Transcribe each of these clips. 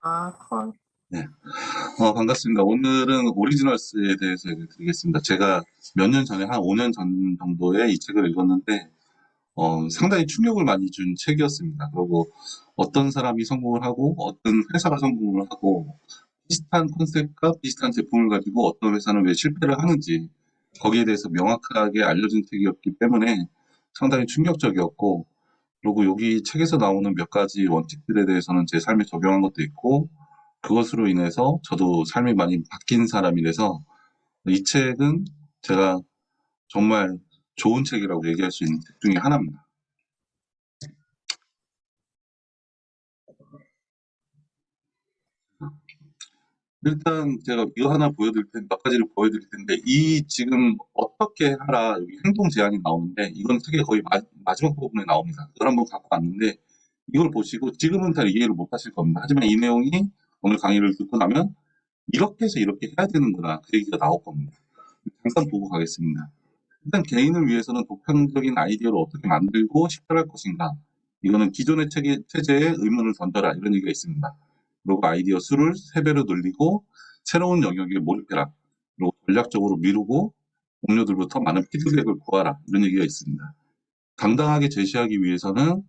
아, 콜. 네. 반갑습니다. 오늘은 오리지널스에 대해서 얘기를 드리겠습니다. 제가 몇 년 전에, 한 5년 전 정도에 이 책을 읽었는데, 상당히 충격을 많이 준 책이었습니다. 그리고 어떤 사람이 성공을 하고, 어떤 회사가 성공을 하고, 비슷한 컨셉과 비슷한 제품을 가지고 어떤 회사는 왜 실패를 하는지, 거기에 대해서 명확하게 알려준 책이었기 때문에 상당히 충격적이었고, 그리고 여기 책에서 나오는 몇 가지 원칙들에 대해서는 제 삶에 적용한 것도 있고, 그것으로 인해서 저도 삶이 많이 바뀐 사람이 돼서 이 책은 제가 정말 좋은 책이라고 얘기할 수 있는 책 중에 하나입니다. 일단 제가 이거 하나 보여드릴 텐데, 몇 가지를 보여드릴 텐데, 이 지금 어떻게 하라, 여기 행동 제안이 나오는데, 이건 책의 거의 마지막 부분에 나옵니다. 그걸 한번 갖고 왔는데, 이걸 보시고 지금은 잘 이해를 못 하실 겁니다. 하지만 이 내용이 오늘 강의를 듣고 나면 이렇게 해서 이렇게 해야 되는구나, 그 얘기가 나올 겁니다. 잠깐 보고 가겠습니다. 일단 개인을 위해서는 독창적인 아이디어를 어떻게 만들고 식별할 것인가. 이거는 기존의 체제에 의문을 던져라. 이런 얘기가 있습니다. 그리고 아이디어 수를 3배로 늘리고 새로운 영역에 몰입해라. 그리고 전략적으로 미루고 동료들부터 많은 피드백을 구하라. 이런 얘기가 있습니다. 당당하게 제시하기 위해서는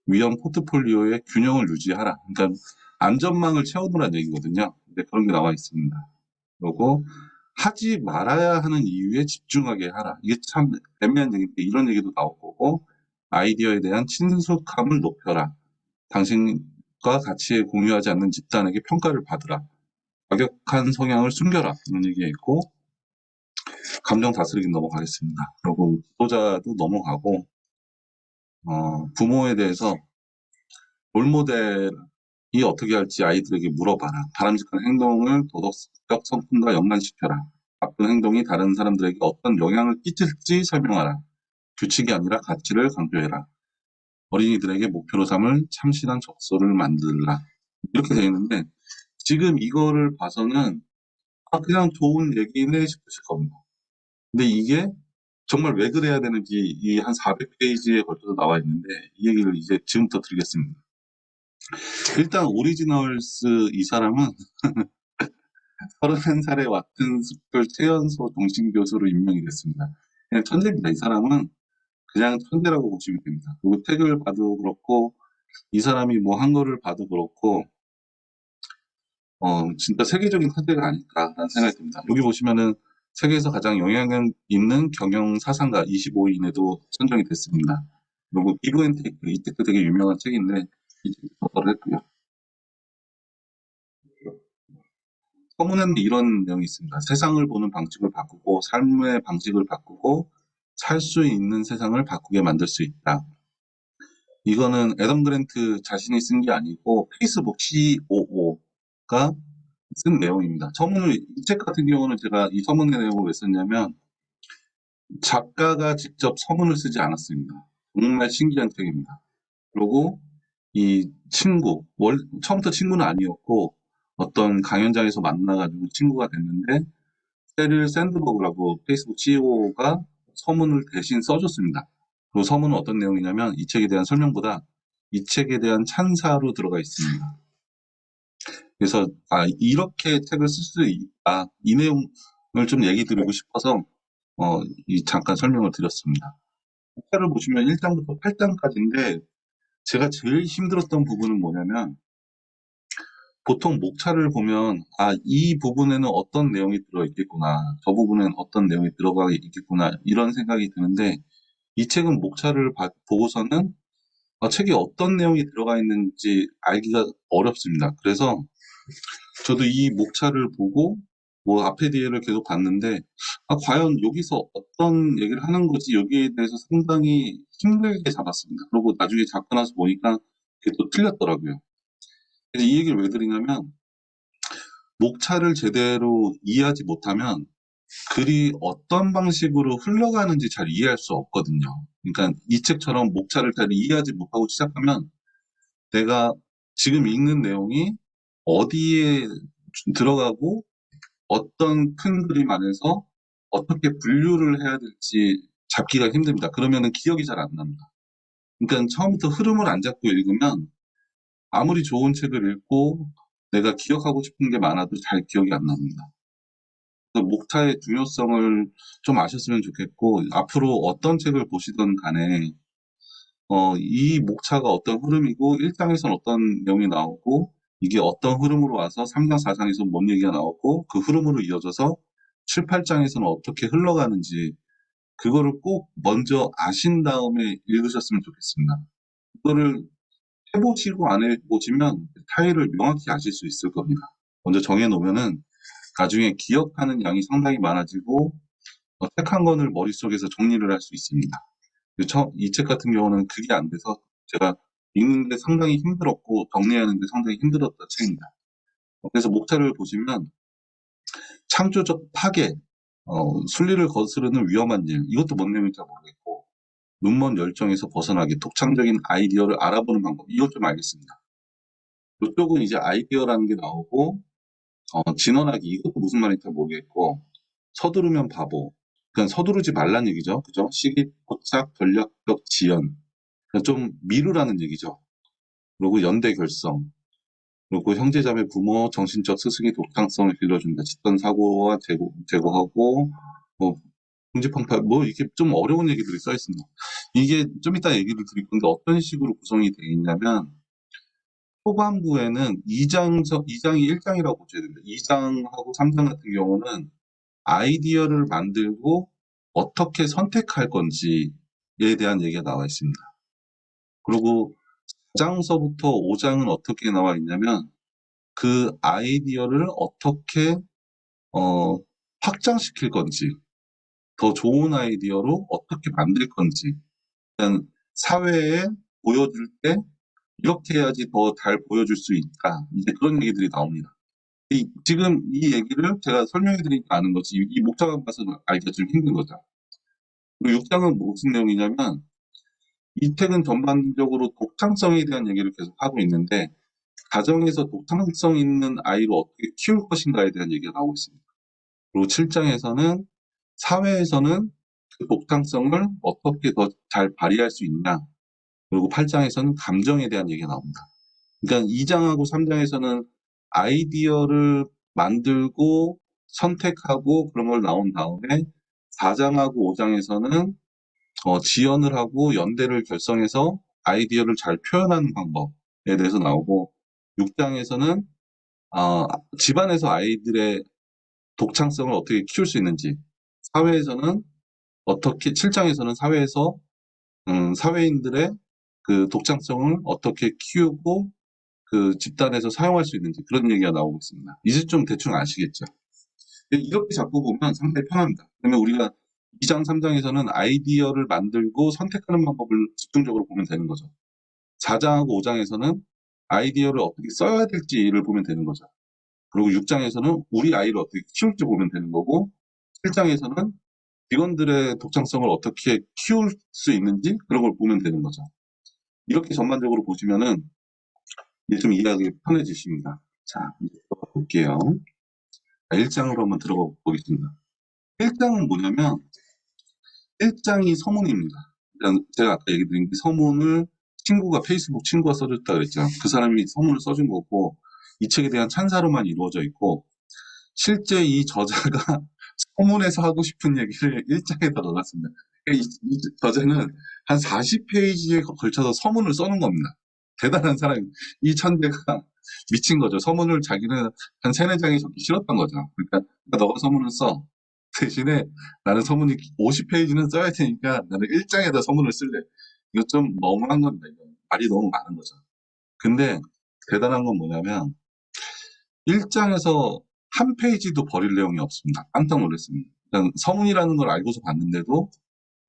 위험 포트폴리오의 균형을 유지하라. 그러니까 안전망을 채워두라는 얘기거든요. 근데 그런 게 나와 있습니다. 그리고 하지 말아야 하는 이유에 집중하게 하라. 이게 참 애매한 얘기인데 이런 얘기도 나올 거고, 아이디어에 대한 친숙함을 높여라. 당신과 같이 공유하지 않는 집단에게 평가를 받으라. 과격한 성향을 숨겨라. 이런 얘기가 있고, 감정 다스리기 넘어가겠습니다. 그리고 지도자도 넘어가고, 부모에 대해서 롤모델이 어떻게 할지 아이들에게 물어봐라. 바람직한 행동을 도덕적 성품과 연관시켜라. 나쁜 행동이 다른 사람들에게 어떤 영향을 끼칠지 설명하라. 규칙이 아니라 가치를 강조해라. 어린이들에게 목표로 삼을 참신한 적소를 만들라. 이렇게 되어 있는데 지금 이거를 봐서는 그냥 좋은 얘기네 싶으실 겁니다. 근데 이게 정말 왜 그래야 되는지 이 한 400페이지에 걸쳐서 나와 있는데 이 얘기를 이제 지금부터 드리겠습니다. 일단 오리지널스 이 사람은 31살에 왓슨스쿨 최연소 종신교수로 임명이 됐습니다. 그냥 천재입니다. 이 사람은 그냥 천재라고 보시면 됩니다. 그리고 책을 봐도 그렇고 이 사람이 뭐 한 거를 봐도 그렇고 진짜 세계적인 천재가 아닐까라는 생각이 듭니다. 여기 보시면은 세계에서 가장 영향력 있는 경영 사상가 25인에도 선정이 됐습니다. 그리고 기브 앤 테이크 이 책도 되게 유명한 책인데 이 책도 저를 했고요. 서문에는 이런 내용이 있습니다. 세상을 보는 방식을 바꾸고 삶의 방식을 바꾸고 살 수 있는 세상을 바꾸게 만들 수 있다. 이거는 애덤 그랜트 자신이 쓴 게 아니고 페이스북 COO가 쓴 내용입니다. 이 책 같은 경우는 제가 이 서문의 내용을 왜 썼냐면 작가가 직접 서문을 쓰지 않았습니다. 정말 신기한 책입니다. 그리고 이 처음부터 친구는 아니었고 어떤 강연장에서 만나가지고 친구가 됐는데 세릴 샌드버그라고 페이스북 CEO가 서문을 대신 써줬습니다. 그 서문은 어떤 내용이냐면 이 책에 대한 설명보다 이 책에 대한 찬사로 들어가 있습니다. 그래서 이렇게 책을 쓸 수 있다. 이 내용을 좀 얘기 드리고 싶어서 잠깐 설명을 드렸습니다. 책을 보시면 1장부터 8장까지인데 제가 제일 힘들었던 부분은 뭐냐면 보통 목차를 보면 이 부분에는 어떤 내용이 들어있겠구나. 저 부분에는 어떤 내용이 들어가 있겠구나. 이런 생각이 드는데 이 책은 목차를 보고서는 책에 어떤 내용이 들어가 있는지 알기가 어렵습니다. 그래서 저도 이 목차를 보고 뭐 앞에 뒤에를 계속 봤는데 과연 여기서 어떤 얘기를 하는 거지 여기에 대해서 상당히 힘들게 잡았습니다. 그리고 나중에 잡고 나서 보니까 그게 또 틀렸더라고요. 그래서 이 얘기를 왜 드리냐면 목차를 제대로 이해하지 못하면 글이 어떤 방식으로 흘러가는지 잘 이해할 수 없거든요. 그러니까 이 책처럼 목차를 잘 이해하지 못하고 시작하면 내가 지금 읽는 내용이 어디에 들어가고 어떤 큰 그림 안에서 어떻게 분류를 해야 될지 잡기가 힘듭니다. 그러면은 기억이 잘 안 납니다. 그러니까 처음부터 흐름을 안 잡고 읽으면 아무리 좋은 책을 읽고 내가 기억하고 싶은 게 많아도 잘 기억이 안 납니다. 그래서 목차의 중요성을 좀 아셨으면 좋겠고, 앞으로 어떤 책을 보시든 간에, 이 목차가 어떤 흐름이고, 1장에서는 어떤 내용이 나오고, 이게 어떤 흐름으로 와서 3장, 4장에서 뭔 얘기가 나오고, 그 흐름으로 이어져서 7, 8장에서는 어떻게 흘러가는지, 그거를 꼭 먼저 아신 다음에 읽으셨으면 좋겠습니다. 그거를 해보시고 안 해보시면 타일을 명확히 아실 수 있을 겁니다. 먼저 정해놓으면은 나중에 기억하는 양이 상당히 많아지고 책 한 권을 머릿속에서 정리를 할 수 있습니다. 이 책 같은 경우는 그게 안 돼서 제가 읽는데 상당히 힘들었고 정리하는데 상당히 힘들었던 책입니다. 그래서 목차를 보시면 창조적 파괴, 순리를 거스르는 위험한 일, 이것도 뭔 내용인지 모르겠고 눈먼 열정에서 벗어나기, 독창적인 아이디어를 알아보는 방법, 이것 좀 알겠습니다. 이쪽은 이제 아이디어라는 게 나오고 진언하기, 이것도 무슨 말인지 모르겠고 서두르면 바보, 그냥 서두르지 말란 얘기죠. 그죠? 시기, 포착, 전략적 지연, 그러니까 좀 미루라는 얘기죠. 그리고 연대 결성, 그리고 형제자매 부모 정신적 스승의 독창성을 길러준다. 집단 사고와 제거하고 뭐 궁지팡파, 뭐 이렇게 좀 어려운 얘기들이 써 있습니다. 이게 좀 이따 얘기를 드릴 건데 어떤 식으로 구성이 되어 있냐면 초반부에는 2장이 1장이라고 보셔야 됩니다. 2장하고 3장 같은 경우는 아이디어를 만들고 어떻게 선택할 건지에 대한 얘기가 나와 있습니다. 그리고 4장서부터 5장은 어떻게 나와 있냐면 그 아이디어를 어떻게 어, 확장시킬 건지, 더 좋은 아이디어로 어떻게 만들 건지, 일단 사회에 보여줄 때 이렇게 해야지 더 잘 보여줄 수 있다. 이제 그런 얘기들이 나옵니다. 지금 이 얘기를 제가 설명해 드리니까 아는 거지, 이 목차만 봐서는 알기가 좀 힘든 거죠. 그리고 6장은 무슨 내용이냐면 이 책은 전반적으로 독창성에 대한 얘기를 계속 하고 있는데 가정에서 독창성 있는 아이를 어떻게 키울 것인가에 대한 얘기가 나오고 있습니다. 그리고 7장에서는 사회에서는 그 독창성을 어떻게 더 잘 발휘할 수 있냐. 그리고 8장에서는 감정에 대한 얘기가 나옵니다. 그러니까 2장하고 3장에서는 아이디어를 만들고 선택하고 그런 걸 나온 다음에 4장하고 5장에서는 지연을 하고 연대를 결성해서 아이디어를 잘 표현하는 방법에 대해서 나오고 6장에서는 집안에서 아이들의 독창성을 어떻게 키울 수 있는지, 사회에서는 어떻게, 7장에서는 사회에서 사회인들의 그 독창성을 어떻게 키우고 그 집단에서 사용할 수 있는지 그런 얘기가 나오고 있습니다. 이제 좀 대충 아시겠죠? 이렇게 잡고 보면 상당히 편합니다. 그러면 우리가 2장, 3장에서는 아이디어를 만들고 선택하는 방법을 집중적으로 보면 되는 거죠. 4장하고 5장에서는 아이디어를 어떻게 써야 될지를 보면 되는 거죠. 그리고 6장에서는 우리 아이를 어떻게 키울지 보면 되는 거고, 7장에서는 직원들의 독창성을 어떻게 키울 수 있는지 그런 걸 보면 되는 거죠. 이렇게 전반적으로 보시면은 이제 좀 이해하기 편해지십니다. 자, 이제 들어가 볼게요. 1장으로 한번 들어가 보겠습니다. 1장은 뭐냐면 1장이 서문입니다. 일단 제가 아까 얘기 드린 게 서문을 페이스북 친구가 써줬다 그랬죠. 그 사람이 서문을 써준 거고 이 책에 대한 찬사로만 이루어져 있고 실제 이 저자가 서문에서 하고 싶은 얘기를 1장에다 넣어놨습니다. 이 저자는 한 40페이지에 걸쳐서 서문을 써놓은 겁니다. 대단한 사람, 이 천재가 미친 거죠. 서문을 자기는 한 3, 4장에 적기 싫었던 거죠. 그러니까 너가 서문을 써. 대신에 나는 서문이 50페이지는 써야 되니까 나는 1장에다 서문을 쓸래. 이거 좀 너무한 겁니다. 이거. 말이 너무 많은 거죠. 근데 대단한 건 뭐냐면 1장에서 한 페이지도 버릴 내용이 없습니다. 깜짝 놀랐습니다. 일단 서문이라는 걸 알고서 봤는데도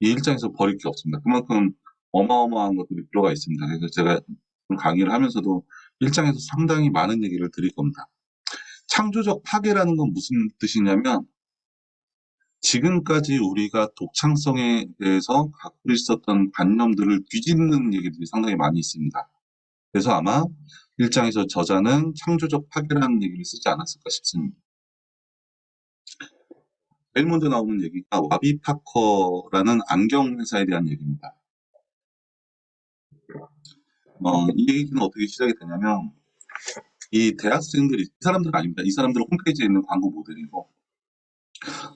이 1장에서 버릴 게 없습니다. 그만큼 어마어마한 것들이 들어가 있습니다. 그래서 제가 강의를 하면서도 1장에서 상당히 많은 얘기를 드릴 겁니다. 창조적 파괴라는 건 무슨 뜻이냐면 지금까지 우리가 독창성에 대해서 갖고 있었던 관념들을 뒤집는 얘기들이 상당히 많이 있습니다. 그래서 아마 1장에서 저자는 창조적 파괴라는 얘기를 쓰지 않았을까 싶습니다. 제일 먼저 나오는 얘기가 와비 파커라는 안경 회사에 대한 얘기입니다. 이 얘기는 어떻게 시작이 되냐면 이 대학생들이, 이 사람들은 아닙니다. 이 사람들은 홈페이지에 있는 광고 모델이고,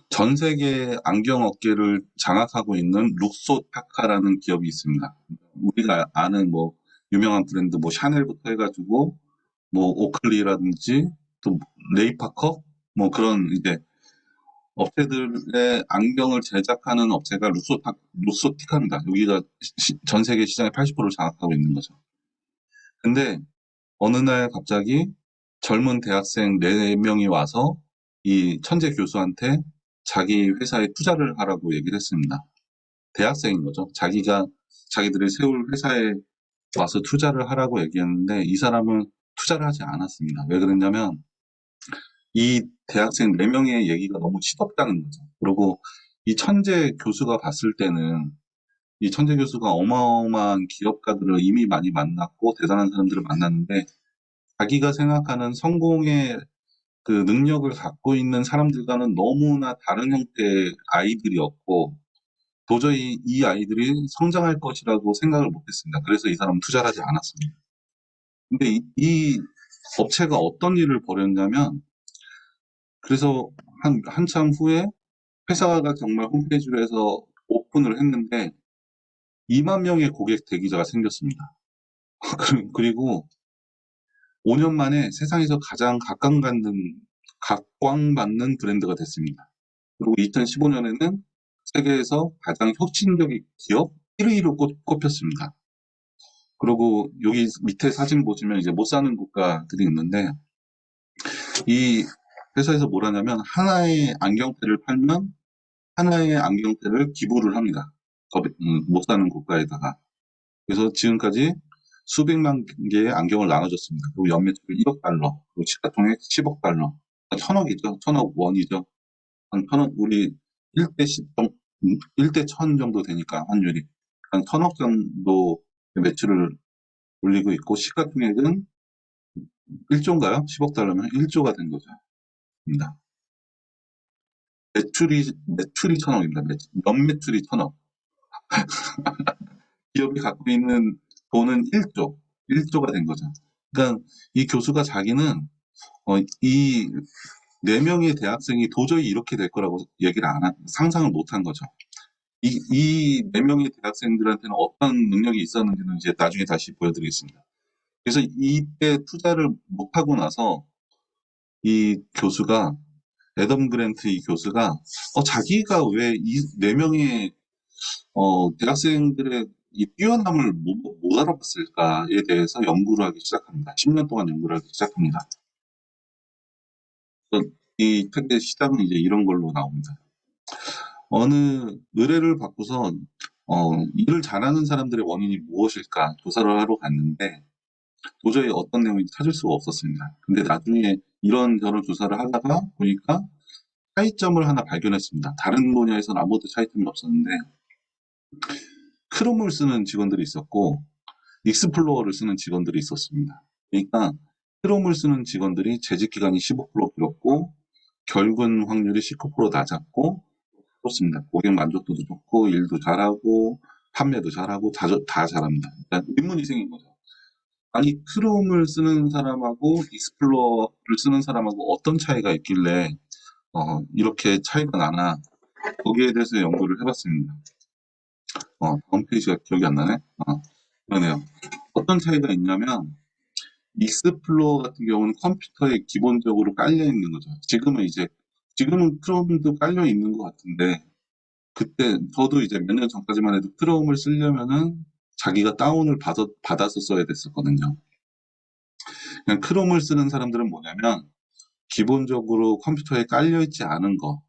전 세계 안경 업계를 장악하고 있는 룩소타카라는 기업이 있습니다. 우리가 아는 뭐 유명한 브랜드 뭐 샤넬부터 해가지고 뭐 오클리라든지 또 레이파커 뭐 그런 이제 업체들의 안경을 제작하는 업체가 룩소티카입니다. 여기가 전 세계 시장의 80%를 장악하고 있는 거죠. 근데 어느 날 갑자기 젊은 대학생 4명이 와서 이 천재 교수한테 자기 회사에 투자를 하라고 얘기를 했습니다. 대학생인 거죠. 자기들이 세울 회사에 와서 투자를 하라고 얘기했는데 이 사람은 투자를 하지 않았습니다. 왜 그랬냐면 이 대학생 4명의 얘기가 너무 시덥다는 거죠. 그리고 이 천재 교수가 봤을 때는 이 천재 교수가 어마어마한 기업가들을 이미 많이 만났고 대단한 사람들을 만났는데 자기가 생각하는 성공의 그 능력을 갖고 있는 사람들과는 너무나 다른 형태의 아이들이었고 도저히 이 아이들이 성장할 것이라고 생각을 못했습니다. 그래서 이 사람은 투자를 하지 않았습니다. 근데 이 업체가 어떤 일을 벌였냐면 그래서 한참 후에 회사가 정말 홈페이지로 해서 오픈을 했는데 2만 명의 고객 대기자가 생겼습니다. 그리고 5년 만에 세상에서 가장 각광받는 브랜드가 됐습니다. 그리고 2015년에는 세계에서 가장 혁신적인 기업 1위로 꼽혔습니다. 그리고 여기 밑에 사진 보시면 이제 못 사는 국가들이 있는데 이 회사에서 뭘 하냐면 하나의 안경테를 팔면 하나의 안경테를 기부를 합니다. 못 사는 국가에다가. 그래서 지금까지 수백만 개의 안경을 나눠줬습니다. 그리고 연매출 1억 달러, 그리고 시가총액 10억 달러. 1000억이죠. 1000억 원이죠. 한 1000억, 우리 1대 10, 1대 1000 정도 되니까 환율이. 한 1000억 정도 매출을 올리고 있고, 시가총액은 1조인가요? 10억 달러면 1조가 된 거죠. 입니다. 매출이 1000억입니다. 연매출이 1000억. 기업이 갖고 있는 돈은 1조가 된 거죠. 그러니까 이 교수가 자기는 이 4명의 대학생이 도저히 이렇게 될 거라고 상상을 못 한 거죠. 이 4명의 대학생들한테는 어떤 능력이 있었는지는 이제 나중에 다시 보여드리겠습니다. 그래서 이때 투자를 못하고 나서 이 교수가, 애덤 그랜트 이 교수가, 자기가 왜 이 4명의 대학생들의 이 뛰어남을 못 알아봤을까에 대해서 연구를 하기 시작합니다. 10년 동안 연구를 하기 시작합니다. 이 책의 시작은 이제 이런 걸로 나옵니다. 어느 의뢰를 받고서 일을 잘하는 사람들의 원인이 무엇일까 조사를 하러 갔는데 도저히 어떤 내용인지 찾을 수가 없었습니다. 근데 나중에 이런저런 조사를 하다가 보니까 차이점을 하나 발견했습니다. 다른 분야에서는 아무것도 차이점이 없었는데 크롬을 쓰는 직원들이 있었고 익스플로어를 쓰는 직원들이 있었습니다. 그러니까 크롬을 쓰는 직원들이 재직 기간이 15% 길었고 결근 확률이 19% 낮았고 그렇습니다. 고객 만족도도 좋고 일도 잘하고 판매도 잘하고 다 잘합니다. 일단 의문이 생긴 거죠. 아니 크롬을 쓰는 사람하고 익스플로어를 쓰는 사람하고 어떤 차이가 있길래 이렇게 차이가 나나 거기에 대해서 연구를 해봤습니다. 다음 페이지가 기억이 안 나네. 그러네요. 어떤 차이가 있냐면 익스플로어 같은 경우는 컴퓨터에 기본적으로 깔려 있는 거죠. 지금은 크롬도 깔려 있는 것 같은데 그때 저도 이제 몇 년 전까지만 해도 크롬을 쓰려면은 자기가 다운을 받아서 써야 됐었거든요. 그냥 크롬을 쓰는 사람들은 뭐냐면 기본적으로 컴퓨터에 깔려 있지 않은 거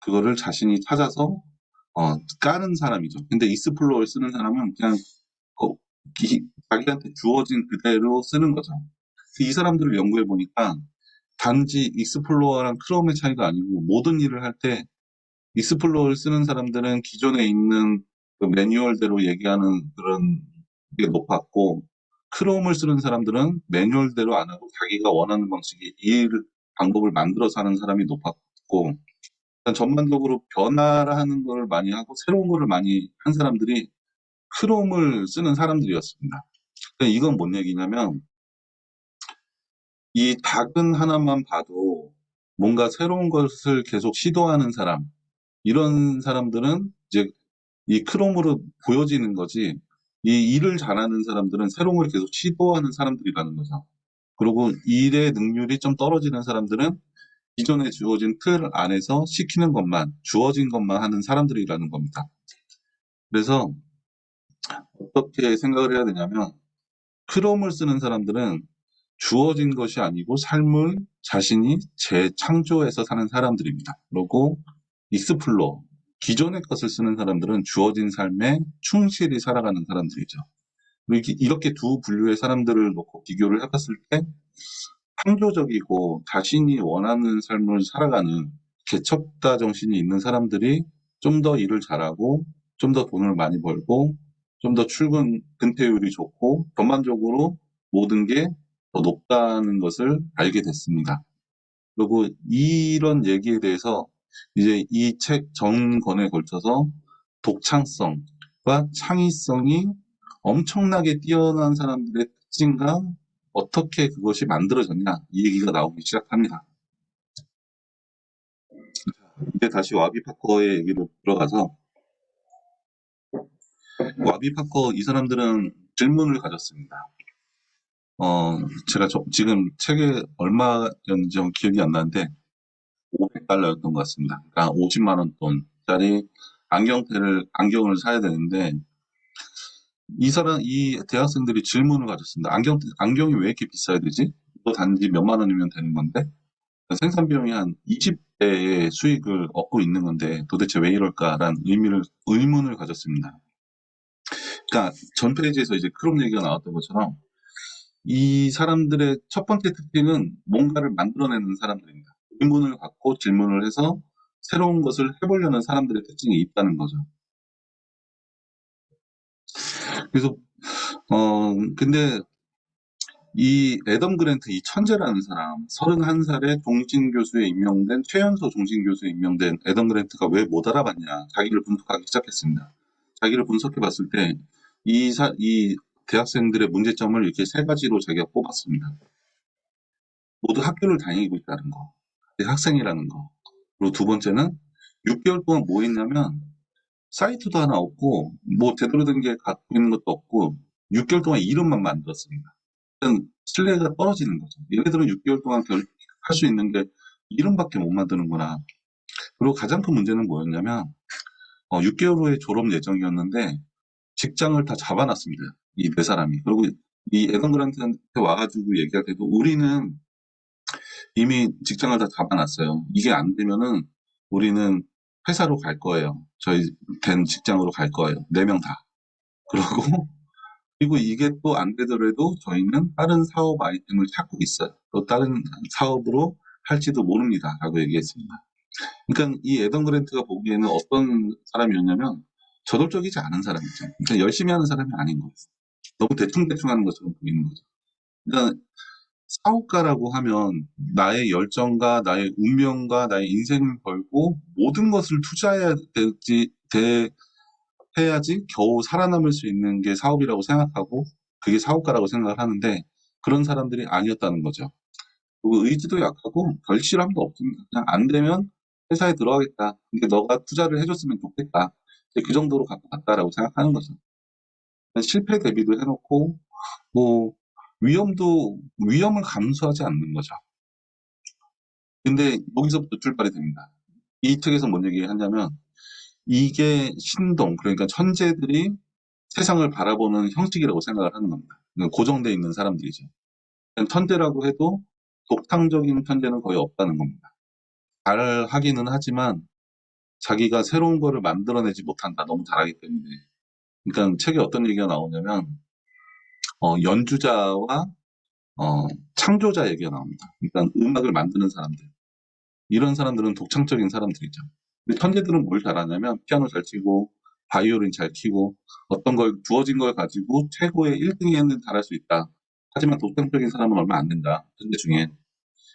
그거를 자신이 찾아서 까는 사람이죠. 근데 익스플로어를 쓰는 사람은 그냥 어, 자기한테 주어진 그대로 쓰는 거죠. 이 사람들을 연구해 보니까 단지 익스플로어랑 크롬의 차이가 아니고 모든 일을 할 때 익스플로어를 쓰는 사람들은 기존에 있는 그 매뉴얼대로 얘기하는 그런 게 높았고 크롬을 쓰는 사람들은 매뉴얼대로 안 하고 자기가 원하는 방식의 방법을 만들어서 하는 사람이 높았고 일단 전반적으로 변화하는 걸 많이 하고 새로운 거를 많이 한 사람들이 크롬을 쓰는 사람들이었습니다. 그러니까 이건 뭔 얘기냐면 이 작은 하나만 봐도 뭔가 새로운 것을 계속 시도하는 사람, 이런 사람들은 이제 이 크롬으로 보여지는 거지, 이 일을 잘하는 사람들은 새로운 걸 계속 시도하는 사람들이라는 거죠. 그리고 일의 능률이 좀 떨어지는 사람들은 기존에 주어진 틀 안에서 시키는 것만, 주어진 것만 하는 사람들이라는 겁니다. 그래서 어떻게 생각을 해야 되냐면, 크롬을 쓰는 사람들은 주어진 것이 아니고 삶을 자신이 재창조해서 사는 사람들입니다. 그리고 익스플로, 기존의 것을 쓰는 사람들은 주어진 삶에 충실히 살아가는 사람들이죠. 이렇게 두 분류의 사람들을 놓고 비교를 해봤을 때 창조적이고 자신이 원하는 삶을 살아가는 개척자 정신이 있는 사람들이 좀 더 일을 잘하고 좀 더 돈을 많이 벌고 좀 더 출근 근태율이 좋고 전반적으로 모든 게 더 높다는 것을 알게 됐습니다. 그리고 이런 얘기에 대해서 이제 이 책 전권에 걸쳐서 독창성과 창의성이 엄청나게 뛰어난 사람들의 특징과 어떻게 그것이 만들어졌냐, 이 얘기가 나오기 시작합니다. 이제 다시 와비 파커의 얘기로 들어가서, 와비 파커 이 사람들은 질문을 가졌습니다. 제가 지금 책에 얼마였는지 기억이 안 나는데 $500였던 것 같습니다. 그러니까 50만 원 돈짜리 안경을 사야 되는데, 이 대학생들이 질문을 가졌습니다. 안경이 왜 이렇게 비싸야 되지? 또 단지 몇만 원이면 되는 건데, 생산 비용이 한 20배의 수익을 얻고 있는 건데, 도대체 왜 이럴까라는 의문을 가졌습니다. 그러니까 전 페이지에서 이제 크롬 얘기가 나왔던 것처럼, 이 사람들의 첫 번째 특징은 뭔가를 만들어내는 사람들입니다. 의문을 갖고 질문을 해서 새로운 것을 해보려는 사람들의 특징이 있다는 거죠. 그래서 근데 이 애덤 그랜트, 이 천재라는 사람, 31살에 최연소 종신교수에 임명된 애덤 그랜트가 왜 못 알아봤냐, 자기를 분석하기 시작했습니다. 자기를 분석해 봤을 때 이 대학생들의 문제점을 이렇게 세 가지로 자기가 뽑았습니다. 모두 학교를 다니고 있다는 거, 학생이라는 거. 그리고 두 번째는 6개월 동안 뭐 했냐면, 사이트도 하나 없고 뭐 제대로 된 게 갖고 있는 것도 없고 6개월 동안 이름만 만들었습니다. 일단 신뢰가 떨어지는 거죠. 얘네들은 6개월 동안 할 수 있는 게 이름밖에 못 만드는구나. 그리고 가장 큰 문제는 뭐였냐면, 6개월 후에 졸업 예정이었는데 직장을 다 잡아놨습니다. 이 네 사람이. 그리고 이 에던 그란트한테 와가지고 얘기할 때도, 우리는 이미 직장을 다 잡아놨어요. 이게 안 되면은 우리는 회사로 갈 거예요. 저희 된 직장으로 갈 거예요. 4명 다. 그러고 그리고 이게 또 안 되더라도 저희는 다른 사업 아이템을 찾고 있어요. 또 다른 사업으로 할지도 모릅니다. 라고 얘기했습니다. 그러니까 이 애덤 그랜트가 보기에는 어떤 사람이었냐면, 저돌적이지 않은 사람이죠. 그러니까 열심히 하는 사람이 아닌 거예요. 너무 대충대충 하는 것처럼 보이는 거죠. 그러니까 사업가라고 하면 나의 열정과 나의 운명과 나의 인생을 걸고 모든 것을 투자해야 해야지 겨우 살아남을 수 있는 게 사업이라고 생각하고, 그게 사업가라고 생각을 하는데, 그런 사람들이 아니었다는 거죠. 그리고 의지도 약하고 결실함도 없습니다. 그냥 안 되면 회사에 들어가겠다. 근데 너가 투자를 해줬으면 좋겠다. 그 정도로 갖고 갔다라고 생각하는 거죠. 실패 대비도 해놓고, 뭐 위험을 감수하지 않는 거죠. 근데 여기서부터 출발이 됩니다. 이 책에서 뭔 얘기 하냐면, 이게 신동, 그러니까 천재들이 세상을 바라보는 형식이라고 생각을 하는 겁니다. 고정되어 있는 사람들이죠. 천재라고 해도 독창적인 천재는 거의 없다는 겁니다. 잘 하기는 하지만 자기가 새로운 거를 만들어내지 못한다. 너무 잘하기 때문에. 그러니까 책에 어떤 얘기가 나오냐면, 연주자와 창조자 얘기가 나옵니다. 그러니까 음악을 만드는 사람들. 이런 사람들은 독창적인 사람들이죠. 근데 천재들은 뭘 잘하냐면, 피아노 잘 치고 바이올린 잘 치고 어떤 걸 주어진 걸 가지고 최고의 1등에는 잘할 수 있다. 하지만 독창적인 사람은 얼마 안 된다. 천재 중에.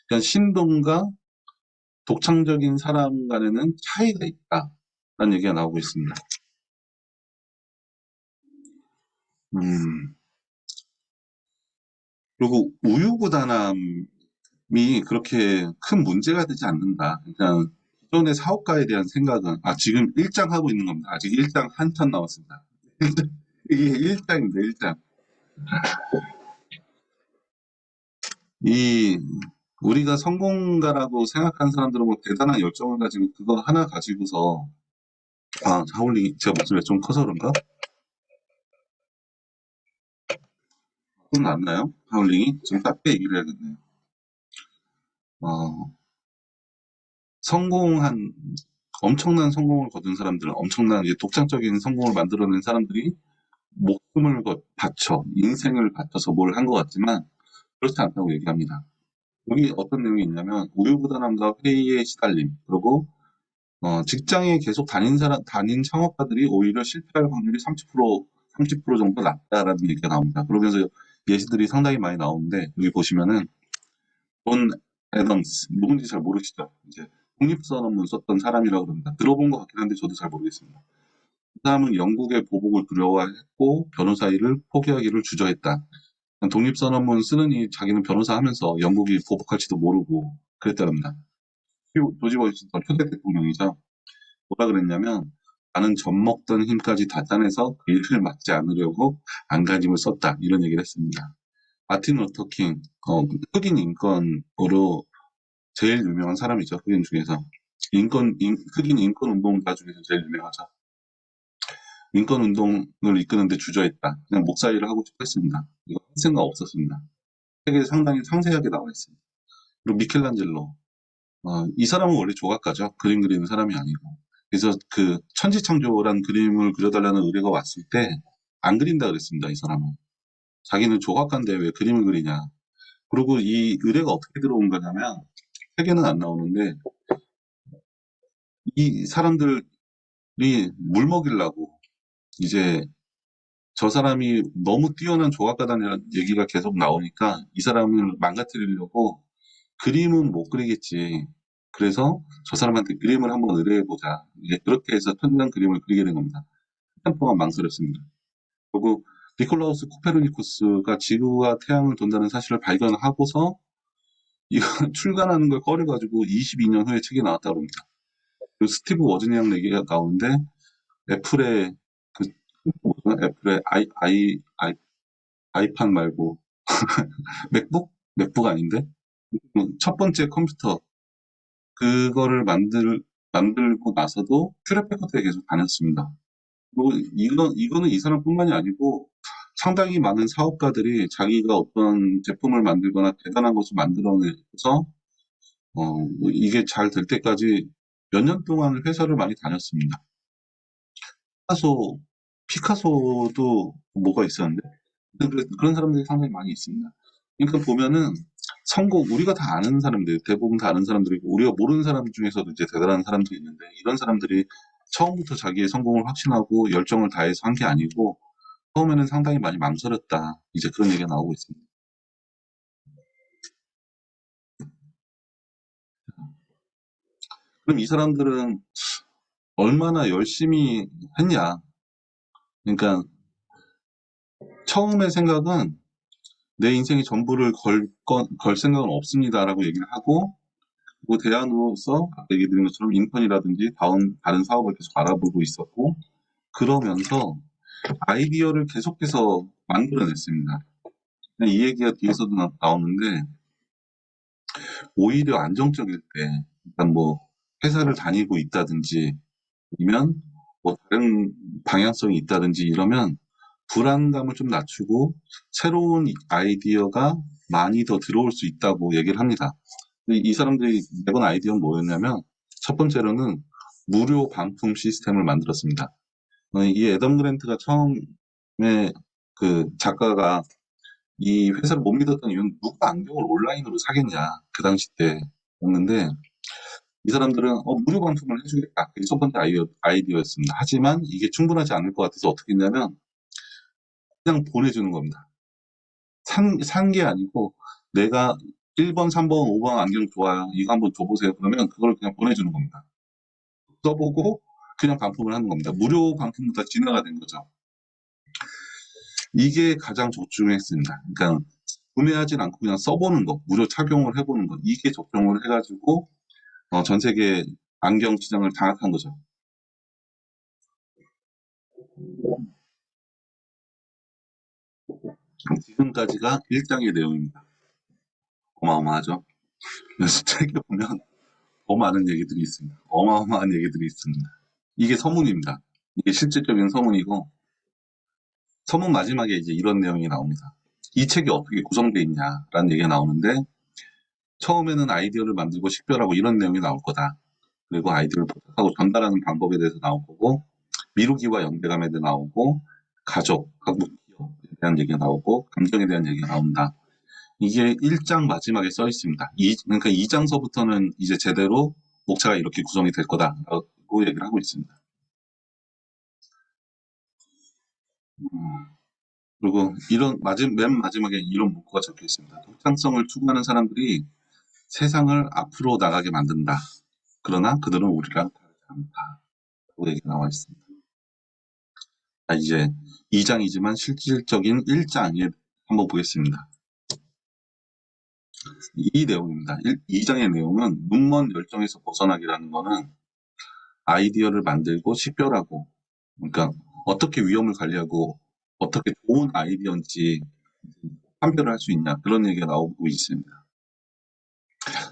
그러니까 신동과 독창적인 사람 간에는 차이가 있다. 라는 얘기가 나오고 있습니다. 음, 그리고 우유부단함, 그렇게 큰 문제가 되지 않는다. 그러니까 기존의 사업가에 대한 생각은 지금 1장 하고 있는 겁니다. 아직 1장 한참 남았습니다. 이게 1장입니다. 1장. 이 우리가 성공가라고 생각하는 사람들은 뭐 대단한 열정을 가지고 그거 하나 가지고서 하울링이 제가 목소리가 좀 커서 그런가? 좀 낫나요? 하울링이? 좀 작게 얘기를 해야겠네요. 어, 성공한 엄청난 성공을 거둔 사람들, 엄청난 이제 독창적인 성공을 만들어낸 사람들이 목숨을 바쳐, 인생을 바쳐서 뭘 한 것 같지만 그렇지 않다고 얘기합니다. 여기 어떤 내용이 있냐면 우유부단함과 회의에 시달림, 그리고 직장에 계속 다닌 창업가들이 오히려 실패할 확률이 30% 정도 낮다라는 얘기가 나옵니다. 그러면서 예시들이 상당히 많이 나오는데 여기 보시면은 존 애덤스, 누군지 잘 모르시죠? 이제 독립선언문 썼던 사람이라고 그럽니다. 들어본 것 같긴 한데 저도 잘 모르겠습니다. 그 사람은 영국의 보복을 두려워했고 변호사 일을 포기하기를 주저했다. 독립선언문 쓰느니 자기는 변호사 하면서 영국이 보복할지도 모르고 그랬다랍니다. 조지 워싱턴 초대 대통령이죠. 뭐라 그랬냐면 나는 젖먹던 힘까지 다 짜내서 그 일을 막지 않으려고 안간힘을 썼다. 이런 얘기를 했습니다. 마틴 루터킹, 흑인 인권으로 제일 유명한 사람이죠. 흑인 중에서. 흑인 인권 운동가 중에서 제일 유명하죠. 인권 운동을 이끄는데 주저했다. 그냥 목사 일을 하고 싶어 했습니다. 이거 할 생각 없었습니다. 책에 상당히 상세하게 나와 있습니다. 그리고 미켈란젤로. 이 사람은 원래 조각가죠. 그림 그리는 사람이 아니고. 그래서 그 천지창조란 그림을 그려달라는 의뢰가 왔을 때 안 그린다 그랬습니다. 이 사람은. 자기는 조각가인데 왜 그림을 그리냐. 그리고 이 의뢰가 어떻게 들어온 거냐면 책에는 안 나오는데 이 사람들이 물 먹이려고 이제 저 사람이 너무 뛰어난 조각가다는 얘기가 계속 나오니까 이 사람을 망가뜨리려고 그림은 못 그리겠지. 그래서 저 사람한테 그림을 한번 의뢰해보자. 이제 그렇게 해서 천장 그림을 그리게 된 겁니다. 한참 동안 망설였습니다. 그리고 니콜라우스 코페르니쿠스가 지구가 태양을 돈다는 사실을 발견하고서 이거 출간하는 걸 꺼려가지고 22년 후에 책이 나왔다고 합니다. 그리고 스티브 워즈니악 얘기가 나오는데 애플의 그 애플의 아이판 말고 맥북? 맥북 아닌데? 첫 번째 컴퓨터 그거를 만들고 나서도 큐렛 패커트에 계속 다녔습니다. 그리고 이거는 이 사람뿐만이 아니고 상당히 많은 사업가들이 자기가 어떤 제품을 만들거나 대단한 것을 만들어내서 뭐 이게 잘 될 때까지 몇 년 동안 회사를 많이 다녔습니다. 피카소도 뭐가 있었는데 그런 사람들이 상당히 많이 있습니다. 그러니까 보면은 우리가 다 아는 사람들, 대부분 다 아는 사람들이고, 우리가 모르는 사람 중에서도 이제 대단한 사람들이 있는데, 이런 사람들이 처음부터 자기의 성공을 확신하고 열정을 다해서 한 게 아니고, 처음에는 상당히 많이 망설였다. 이제 그런 얘기가 나오고 있습니다. 그럼 이 사람들은 얼마나 열심히 했냐? 그러니까 처음의 생각은 내 인생의 전부를 걸 생각은 없습니다라고 얘기를 하고, 그 대안으로서 아까 얘기 드린 것처럼 인턴이라든지 다른 사업을 계속 알아보고 있었고 그러면서 아이디어를 계속해서 만들어냈습니다. 이 얘기가 뒤에서도 나오는데 오히려 안정적일 때 일단 뭐 회사를 다니고 있다든지 아니면 뭐 다른 방향성이 있다든지 이러면 불안감을 좀 낮추고 새로운 아이디어가 많이 더 들어올 수 있다고 얘기를 합니다. 이 사람들이 내건 아이디어는 뭐였냐면 첫 번째로는 무료 반품 시스템을 만들었습니다. 이 애덤 그랜트가 처음에 그 작가가 이 회사를 못 믿었던 이유는 누가 안경을 온라인으로 사겠냐 그 당시 때였는데 이 사람들은 무료 반품을 해주겠다. 그게 첫 번째 아이디어였습니다. 하지만 이게 충분하지 않을 것 같아서 어떻게 했냐면 그냥 보내주는 겁니다. 산 게 아니고 내가 1번, 3번, 5번 안경 좋아요. 이거 한번 줘보세요. 그러면 그걸 그냥 보내주는 겁니다. 써보고 그냥 반품을 하는 겁니다. 무료 반품보다 진화가 된 거죠. 이게 가장 적중했습니다. 그러니까 구매하진 않고 그냥 써보는 거, 무료 착용을 해보는 거, 이게 적용을 해가지고 전 세계 안경 시장을 장악한 거죠. 지금까지가 1장의 내용입니다. 어마어마하죠. 그래서 책에 보면 더 많은 얘기들이 있습니다. 어마어마한 얘기들이 있습니다. 이게 서문입니다. 이게 실질적인 서문이고, 서문 마지막에 이제 이런 내용이 나옵니다. 이 책이 어떻게 구성되어 있냐라는 얘기가 나오는데, 처음에는 아이디어를 만들고 식별하고 이런 내용이 나올 거다. 그리고 아이디어를 포착하고 전달하는 방법에 대해서 나올 거고, 미루기와 연대감에 대해 나오고, 가족, 한국 기업에 대한 얘기가 나오고, 감정에 대한 얘기가 나온다. 이게 1장 마지막에 써 있습니다. 그러니까 2장서부터는 이제 제대로 목차가 이렇게 구성이 될 거다라고 얘기를 하고 있습니다. 그리고 맨 마지막에 이런 문구가 적혀 있습니다. 독창성을 추구하는 사람들이 세상을 앞으로 나가게 만든다. 그러나 그들은 우리랑 다르지 않다. 라고 얘기가 나와 있습니다. 이제 2장이지만 실질적인 1장에 한번 보겠습니다. 이 내용입니다. 2장의 내용은 눈먼 열정에서 벗어나기라는 거는 아이디어를 만들고 식별하고, 그러니까 어떻게 위험을 관리하고 어떻게 좋은 아이디어인지 판별을 할 수 있냐, 그런 얘기가 나오고 있습니다.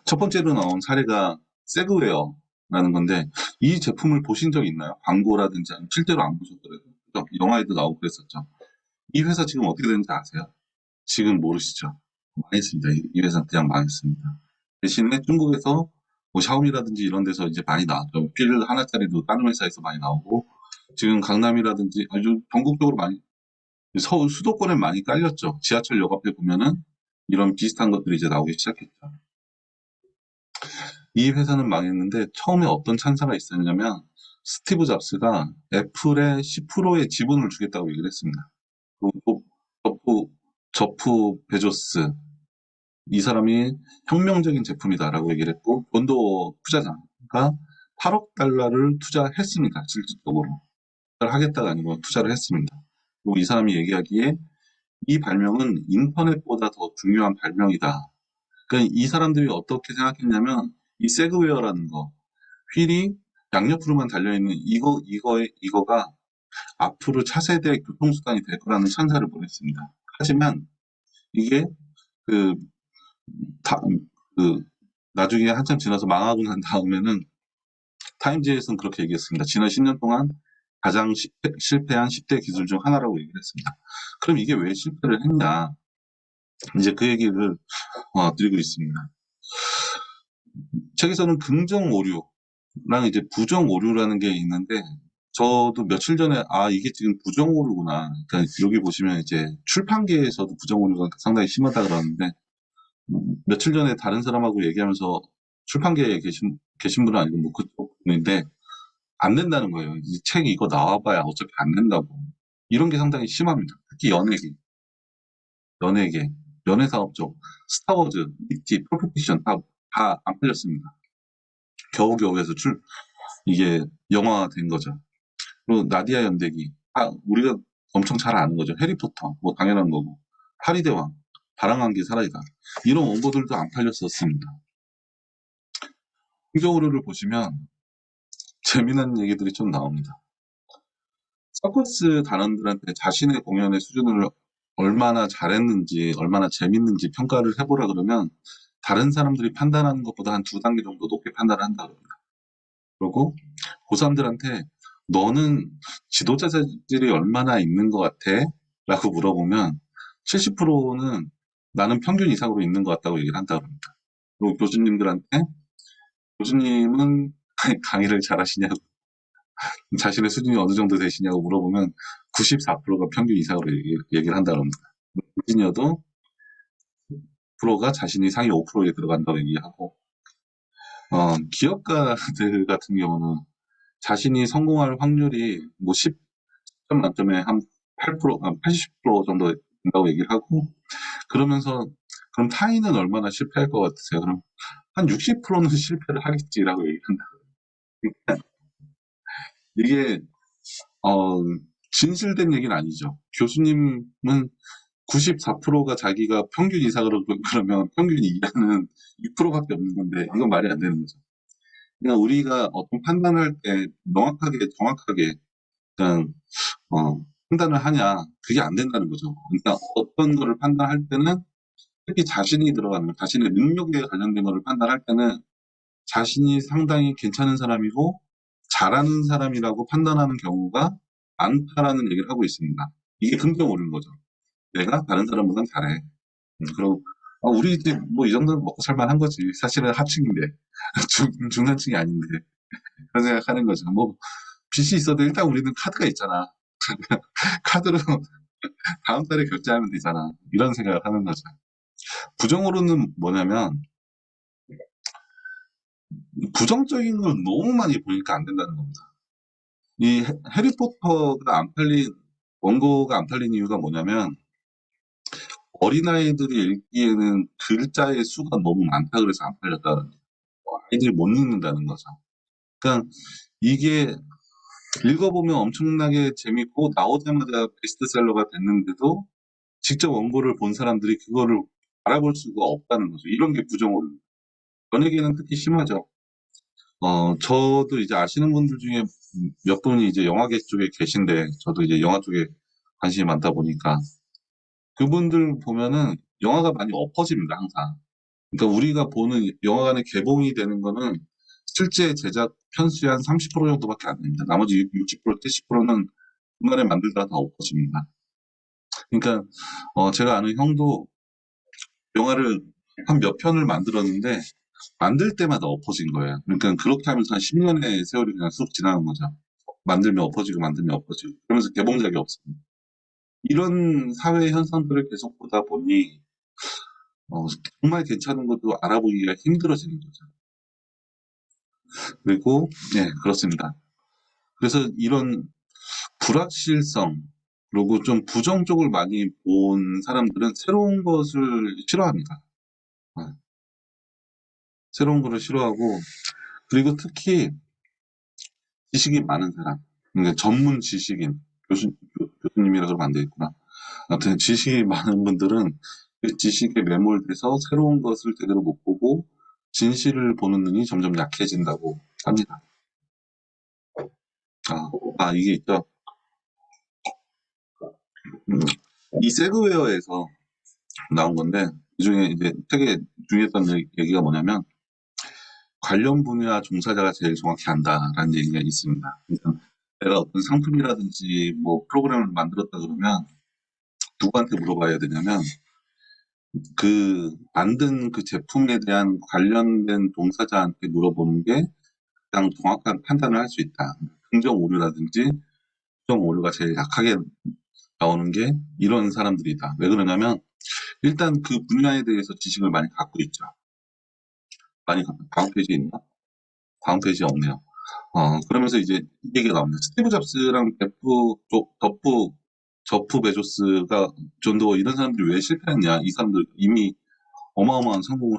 첫 번째로 나온 사례가 세그웨어라는 건데, 이 제품을 보신 적 있나요? 광고라든지 실제로 안 보셨더라도 영화에도 나오고 그랬었죠. 이 회사 지금 어떻게 되는지 아세요? 지금 모르시죠? 망했습니다. 이 회사는 그냥 망했습니다. 대신에 중국에서 뭐 샤오미라든지 이런 데서 이제 많이 나왔죠. 필 하나짜리도 다른 회사에서 많이 나오고, 지금 강남이라든지 아주 전국적으로 많이, 서울 수도권에 많이 깔렸죠. 지하철역 앞에 보면은 이런 비슷한 것들이 이제 나오기 시작했죠. 이 회사는 망했는데 처음에 어떤 찬사가 있었냐면, 스티브 잡스가 애플의 10%의 지분을 주겠다고 얘기를 했습니다. 그리고 또 저프 베조스, 이 사람이 혁명적인 제품이다라고 얘기를 했고, 본도 투자자가 8억 달러를 투자했습니다. 실질적으로. 투자를 하겠다가 아니고 투자를 했습니다. 그리고 이 사람이 얘기하기에 이 발명은 인터넷보다 더 중요한 발명이다. 그러니까 이 사람들이 어떻게 생각했냐면, 이 세그웨어라는 거, 휠이 양옆으로만 달려있는 이거가 앞으로 차세대 교통수단이 될 거라는 찬사를 보냈습니다. 하지만 이게 그, 다, 그, 나중에 한참 지나서 망하고 난 다음에는 타임지에서는 그렇게 얘기했습니다. 지난 10년 동안 가장 실패한 10대 기술 중 하나라고 얘기를 했습니다. 그럼 이게 왜 실패를 했냐? 이제 그 얘기를 드리고 있습니다. 책에서는 긍정 오류랑 이제 부정 오류라는 게 있는데, 저도 며칠 전에 이게 지금 부정 오류구나. 그러니까 여기 보시면 이제 출판계에서도 부정 오류가 상당히 심하다 그러는데, 며칠 전에 다른 사람하고 얘기하면서, 출판계에 계신 분은 아니고 뭐 그쪽 분인데, 안 된다는 거예요. 이 책 이거 나와봐야 어차피 안 된다고. 이런 게 상당히 심합니다. 특히 연예계, 연예사업 쪽, 스타워즈, 미티, 프로페티션 다 안 팔렸습니다. 겨우겨우 해서 이게 영화화된 거죠. 그리고 나디아 연대기, 우리가 엄청 잘 아는 거죠. 해리포터, 뭐 당연한 거고. 파리대왕, 바람한 게 사라지다. 이런 원고들도 안 팔렸었습니다. 긍정오류를 보시면 재미난 얘기들이 좀 나옵니다. 서커스 단원들한테 자신의 공연의 수준을 얼마나 잘했는지, 얼마나 재밌는지 평가를 해보라 그러면 다른 사람들이 판단하는 것보다 한 2단계 정도 높게 판단을 한다 그럽니다. 그리고 고3들한테 너는 지도자 재질이 얼마나 있는 것 같아? 라고 물어보면 70%는 나는 평균 이상으로 있는 것 같다고 얘기를 한다 그럽니다. 그리고 교수님들한테 교수님은 강의를 잘하시냐고, 자신의 수준이 어느 정도 되시냐고 물어보면 94%가 평균 이상으로 얘기를 한다고 합니다. 인지니어도 프로가 자신이 상위 5%에 들어간다고 얘기하고, 기업가들 같은 경우는 자신이 성공할 확률이 뭐 10점 만점에 한 8%, 80% 정도 된다고 얘기를 하고, 그러면서 그럼 타인은 얼마나 실패할 것 같으세요? 그럼 한 60%는 실패를 하겠지라고 얘기한다. 이게 진실된 얘기는 아니죠. 교수님은 94%가 자기가 평균 이상으로 그러면 평균 이하는 2%밖에 없는 건데 이건 말이 안 되는 거죠. 그냥 우리가 어떤 판단할 때 명확하게 정확하게 그냥 판단을 하냐 그게 안 된다는 거죠. 그러니까 어떤 거를 판단할 때는 특히 자신이 들어가는 거, 자신의 능력에 관련된 거를 판단할 때는 자신이 상당히 괜찮은 사람이고 잘하는 사람이라고 판단하는 경우가 많다라는 얘기를 하고 있습니다. 이게 긍정 오른 거죠. 내가 다른 사람보단 잘해. 그리고 우리 집 뭐 이 정도는 먹고 살만한 거지. 사실은 하층인데 중산층이 아닌데 그런 생각하는 거죠. 뭐 빚이 있어도 일단 우리는 카드가 있잖아. 카드로 다음 달에 결제하면 되잖아. 이런 생각을 하는 거죠. 부정으로는 뭐냐면 부정적인 걸 너무 많이 보니까 안 된다는 겁니다. 이 해리포터가 안 팔린 원고가 안 팔린 이유가 뭐냐면 어린아이들이 읽기에는 글자의 수가 너무 많다 그래서 안 팔렸다는 거예요. 아이들이 못 읽는다는 거죠. 그러니까 이게 읽어보면 엄청나게 재밌고 나오자마자 베스트셀러가 됐는데도 직접 원고를 본 사람들이 그거를 알아볼 수가 없다는 거죠. 이런 게 부정어른. 연예계는 특히 심하죠. 저도 이제 아시는 분들 중에 몇 분이 이제 영화계 쪽에 계신데, 저도 이제 영화 쪽에 관심이 많다 보니까, 그분들 보면은 영화가 많이 엎어집니다, 항상. 그러니까 우리가 보는 영화관에 개봉이 되는 거는 실제 제작 편수의 한 30% 정도밖에 안 됩니다. 나머지 60%, 70%는 중간에 만들다가 다 엎어집니다. 그러니까, 제가 아는 형도 영화를 한 몇 편을 만들었는데, 만들 때마다 엎어진 거예요. 그러니까 그렇게 하면서 한 10년의 세월이 그냥 쑥 지나간 거죠. 만들면 엎어지고 만들면 엎어지고 그러면서 개봉작이 없습니다. 이런 사회 현상들을 계속 보다 보니 정말 괜찮은 것도 알아보기가 힘들어지는 거죠. 그리고 네 그렇습니다. 그래서 이런 불확실성 그리고 좀 부정 쪽을 많이 본 사람들은 새로운 것을 싫어합니다. 네. 새로운 것을 싫어하고 그리고 특히 지식이 많은 사람, 그러니까 전문 지식인, 교수님이라 그러면 안 되겠구나. 아무튼 지식이 많은 분들은 그 지식에 매몰돼서 새로운 것을 제대로 못 보고 진실을 보는 눈이 점점 약해진다고 합니다. 이게 있죠. 이 세그웨어에서 나온 건데, 이 중에 이제 되게 중요했던 얘기가 뭐냐면, 관련 분야 종사자가 제일 정확히 안다라는 얘기가 있습니다. 그러니까 내가 어떤 상품이라든지 뭐 프로그램을 만들었다 그러면 누구한테 물어봐야 되냐면 그 만든 그 제품에 대한 관련된 종사자한테 물어보는 게 가장 정확한 판단을 할 수 있다. 긍정 오류라든지 부정 오류가 제일 약하게 나오는 게 이런 사람들이다. 왜 그러냐면 일단 그 분야에 대해서 지식을 많이 갖고 있죠. 다음 페이지 있나? 다음 페이지 없네요. 그러면서 이제 이 얘기가 나옵니다. 스티브 잡스랑 저프 베조스가 존도 이런 사람들이 왜 실패했냐? 이 사람들 이미 어마어마한 성공을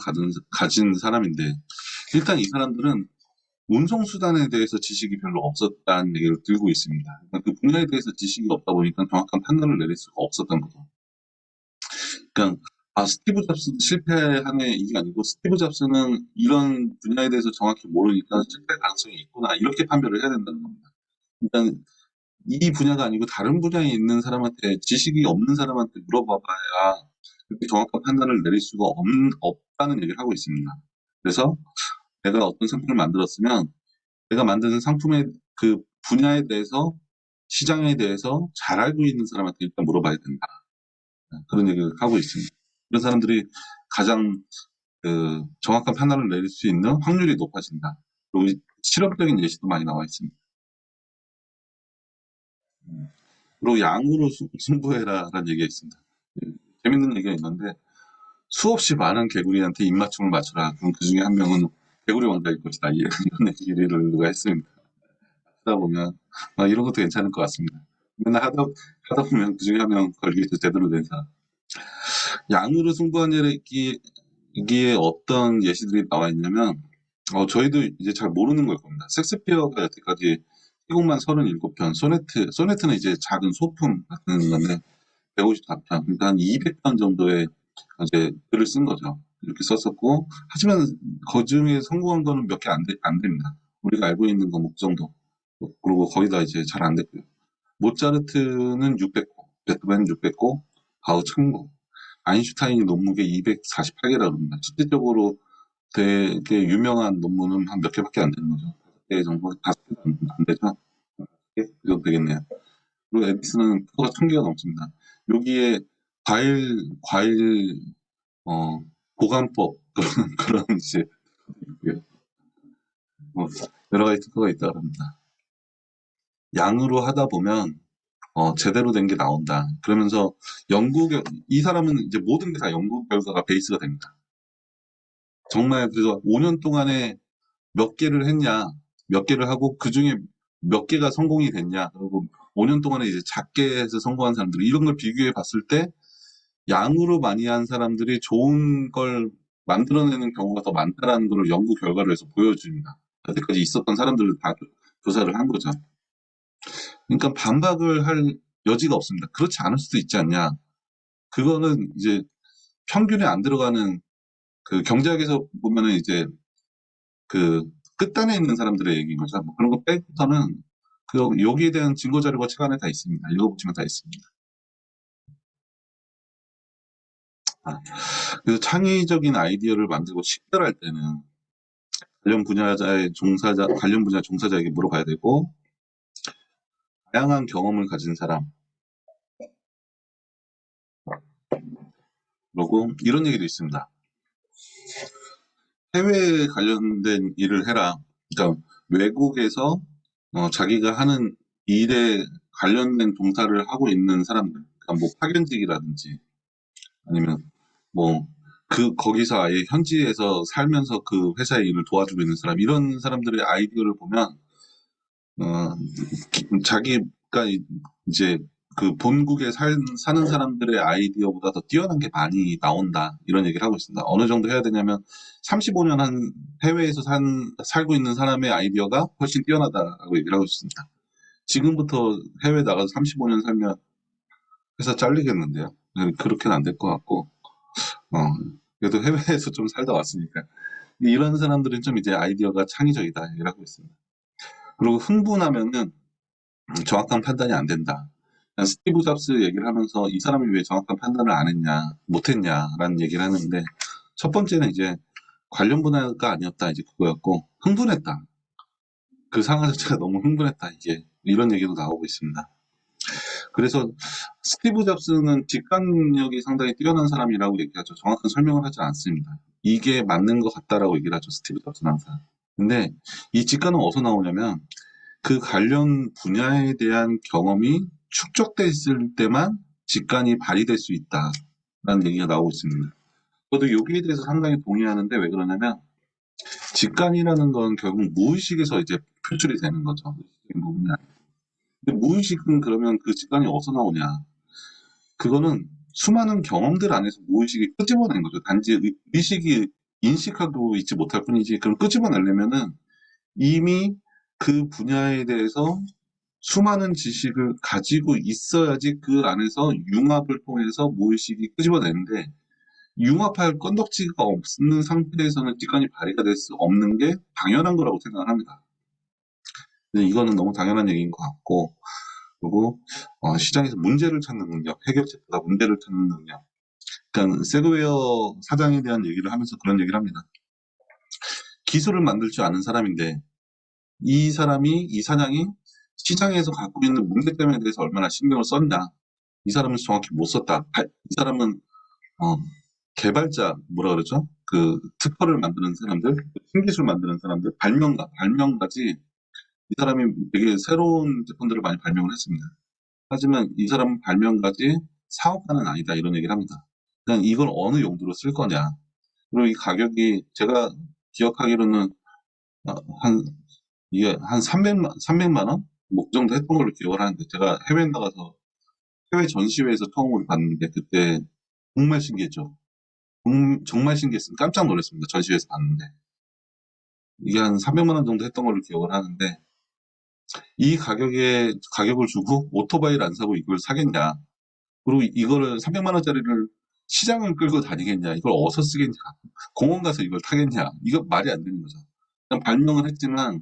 가진 사람인데 일단 이 사람들은 운송수단에 대해서 지식이 별로 없었다는 얘기를 들고 있습니다. 그러니까 그 분야에 대해서 지식이 없다 보니까 정확한 판단을 내릴 수가 없었던 거죠. 그러니까 스티브 잡스도 실패하네 이게 아니고 스티브 잡스는 이런 분야에 대해서 정확히 모르니까 실패 가능성이 있구나 이렇게 판별을 해야 된다는 겁니다. 그러니까 이 분야가 아니고 다른 분야에 있는 사람한테 지식이 없는 사람한테 물어봐봐야 그렇게 정확한 판단을 내릴 수가 없다는 얘기를 하고 있습니다. 그래서 내가 어떤 상품을 만들었으면 내가 만드는 상품의 그 분야에 대해서 시장에 대해서 잘 알고 있는 사람한테 일단 물어봐야 된다. 그런 얘기를 하고 있습니다. 이런 사람들이 가장 정확한 판단을 내릴 수 있는 확률이 높아진다. 그리고 실험적인 예시도 많이 나와 있습니다. 그리고 양으로 승부해라라는 얘기가 있습니다. 재밌는 얘기가 있는데 수없이 많은 개구리한테 입맞춤을 맞춰라. 그럼 그 중에 한 명은 개구리 왕자일 것이다. 이런 얘기를 누가 했습니다. 하다 보면 이런 것도 괜찮을 것 같습니다. 맨날 하다 보면 그 중에 한 명 걸리기도 제대로 된 사람. 양으로 승부하기에 어떤 예시들이 나와 있냐면 저희도 이제 잘 모르는 걸 겁니다. 섹스피어가 여태까지 희곡만 37편, 소네트는 이제 작은 소품 같은 건데 154편, 그러니까 한 200편 정도의 이제 글을 쓴 거죠. 이렇게 썼었고, 하지만 그 중에 성공한 거는 몇 개 안 됩니다. 우리가 알고 있는 거 뭐 그 정도. 그리고 거의 다 이제 잘 안 됐고요. 모차르트는 600고, 베토벤 600고, 바흐 1000고, 아인슈타인이 논문계 248개라고 합니다. 실질적으로 되게 유명한 논문은 한 몇 개밖에 안 되는 거죠. 5개 정도, 5개 안 되죠? 그 정도 되겠네요. 그리고 에디슨은 표가 1000개가 넘습니다. 여기에 과일, 어, 보관법, 그런 이제, 뭐 여러 가지 특허가 있다고 합니다. 양으로 하다 보면, 제대로 된 게 나온다. 그러면서 이 사람은 이제 모든 게 다 연구 결과가 베이스가 됩니다. 정말 그래서 5년 동안에 몇 개를 했냐, 몇 개를 하고 그 중에 몇 개가 성공이 됐냐, 그리고 5년 동안에 이제 작게 해서 성공한 사람들, 이런 걸 비교해 봤을 때 양으로 많이 한 사람들이 좋은 걸 만들어내는 경우가 더 많다라는 걸 연구 결과를 해서 보여줍니다. 여태까지 있었던 사람들을 다 조사를 한 거죠. 그러니까 반박을 할 여지가 없습니다. 그렇지 않을 수도 있지 않냐. 그거는 이제 평균에 안 들어가는 그 경제학에서 보면은 이제 그 끝단에 있는 사람들의 얘기인 거죠. 뭐 그런 거 빼고서는 여기에 대한 증거 자료가 책 안에 다 있습니다. 읽어보시면 다 있습니다. 그래서 창의적인 아이디어를 만들고 식별할 때는 관련 분야 종사자에게 물어봐야 되고, 다양한 경험을 가진 사람, 그리고 이런 얘기도 있습니다. 해외에 관련된 일을 해라. 그러니까 외국에서 자기가 하는 일에 관련된 동사를 하고 있는 사람들, 그러니까 뭐 파견직이라든지 아니면 뭐 거기서 아예 현지에서 살면서 그 회사의 일을 도와주고 있는 사람, 이런 사람들의 아이디어를 보면 어, 자기가 이제 그 본국에 사는 사람들의 아이디어보다 더 뛰어난 게 많이 나온다. 이런 얘기를 하고 있습니다. 어느 정도 해야 되냐면 35년 한 해외에서 살고 있는 사람의 아이디어가 훨씬 뛰어나다라고 얘기를 하고 있습니다. 지금부터 해외 나가서 35년 살면 회사 잘리겠는데요. 그렇게는 안 될 것 같고, 어, 그래도 해외에서 좀 살다 왔으니까. 이런 사람들은 좀 이제 아이디어가 창의적이다. 얘기를 하고 있습니다. 그리고 흥분하면은 정확한 판단이 안 된다. 스티브 잡스 얘기를 하면서 이 사람이 왜 정확한 판단을 안 했냐, 못 했냐라는 얘기를 하는데, 첫 번째는 이제 관련 분야가 아니었다, 이제 그거였고, 흥분했다. 그 상황 자체가 너무 흥분했다, 이게. 이런 얘기도 나오고 있습니다. 그래서 스티브 잡스는 직관력이 상당히 뛰어난 사람이라고 얘기하죠. 정확한 설명을 하지 않습니다. 이게 맞는 것 같다라고 얘기를 하죠, 스티브 잡스는 항상. 근데 이 직관은 어디서 나오냐면, 그 관련 분야에 대한 경험이 축적됐을 때만 직관이 발휘될 수 있다라는 얘기가 나오고 있습니다. 저도 여기에 대해서 상당히 동의하는데, 왜 그러냐면 직관이라는 건 결국 무의식에서 이제 표출이 되는 거죠. 의식적인 부분이 아니에요. 근데 무의식은 그러면 그 직관이 어디서 나오냐? 그거는 수많은 경험들 안에서 무의식이 끄집어낸 거죠. 단지 의식이 인식하고 있지 못할 뿐이지, 그럼 끄집어내려면은 이미 그 분야에 대해서 수많은 지식을 가지고 있어야지 그 안에서 융합을 통해서 무의식이 끄집어내는데, 융합할 건덕지가 없는 상태에서는 직관이 발휘가 될 수 없는 게 당연한 거라고 생각을 합니다. 근데 이거는 너무 당연한 얘기인 것 같고, 그리고 시장에서 문제를 찾는 능력, 해결책보다 문제를 찾는 능력. 그러니까 세그웨어 사장에 대한 얘기를 하면서 그런 얘기를 합니다. 기술을 만들 줄 아는 사람인데, 이 사장이 시장에서 갖고 있는 문제점에 대해서 얼마나 신경을 썼냐. 이 사람은 정확히 못 썼다. 이 사람은 어, 개발자, 뭐라 그러죠? 그 특허를 만드는 사람들, 신기술 만드는 사람들, 발명가지. 이 사람이 되게 새로운 제품들을 많이 발명을 했습니다. 하지만 이 사람은 발명가지 사업가는 아니다, 이런 얘기를 합니다. 그냥 이걸 어느 용도로 쓸 거냐. 그리고 이 가격이 제가 기억하기로는 어, 한 이게 한 300만 원? 뭐, 그 정도 했던 걸로 기억을 하는데, 제가 해외 나가서 해외 전시회에서 처음으로 봤는데, 그때 정말 신기했죠. 정말 신기했습니다. 깜짝 놀랐습니다. 전시회에서 봤는데. 이게 한 300만 원 정도 했던 걸로 기억을 하는데, 이 가격을 주고 오토바이를 안 사고 이걸 사겠냐. 그리고 이거를 300만 원짜리를 시장을 끌고 다니겠냐? 이걸 어디서 쓰겠냐? 공원 가서 이걸 타겠냐? 이거 말이 안 되는 거죠. 그냥 발명을 했지만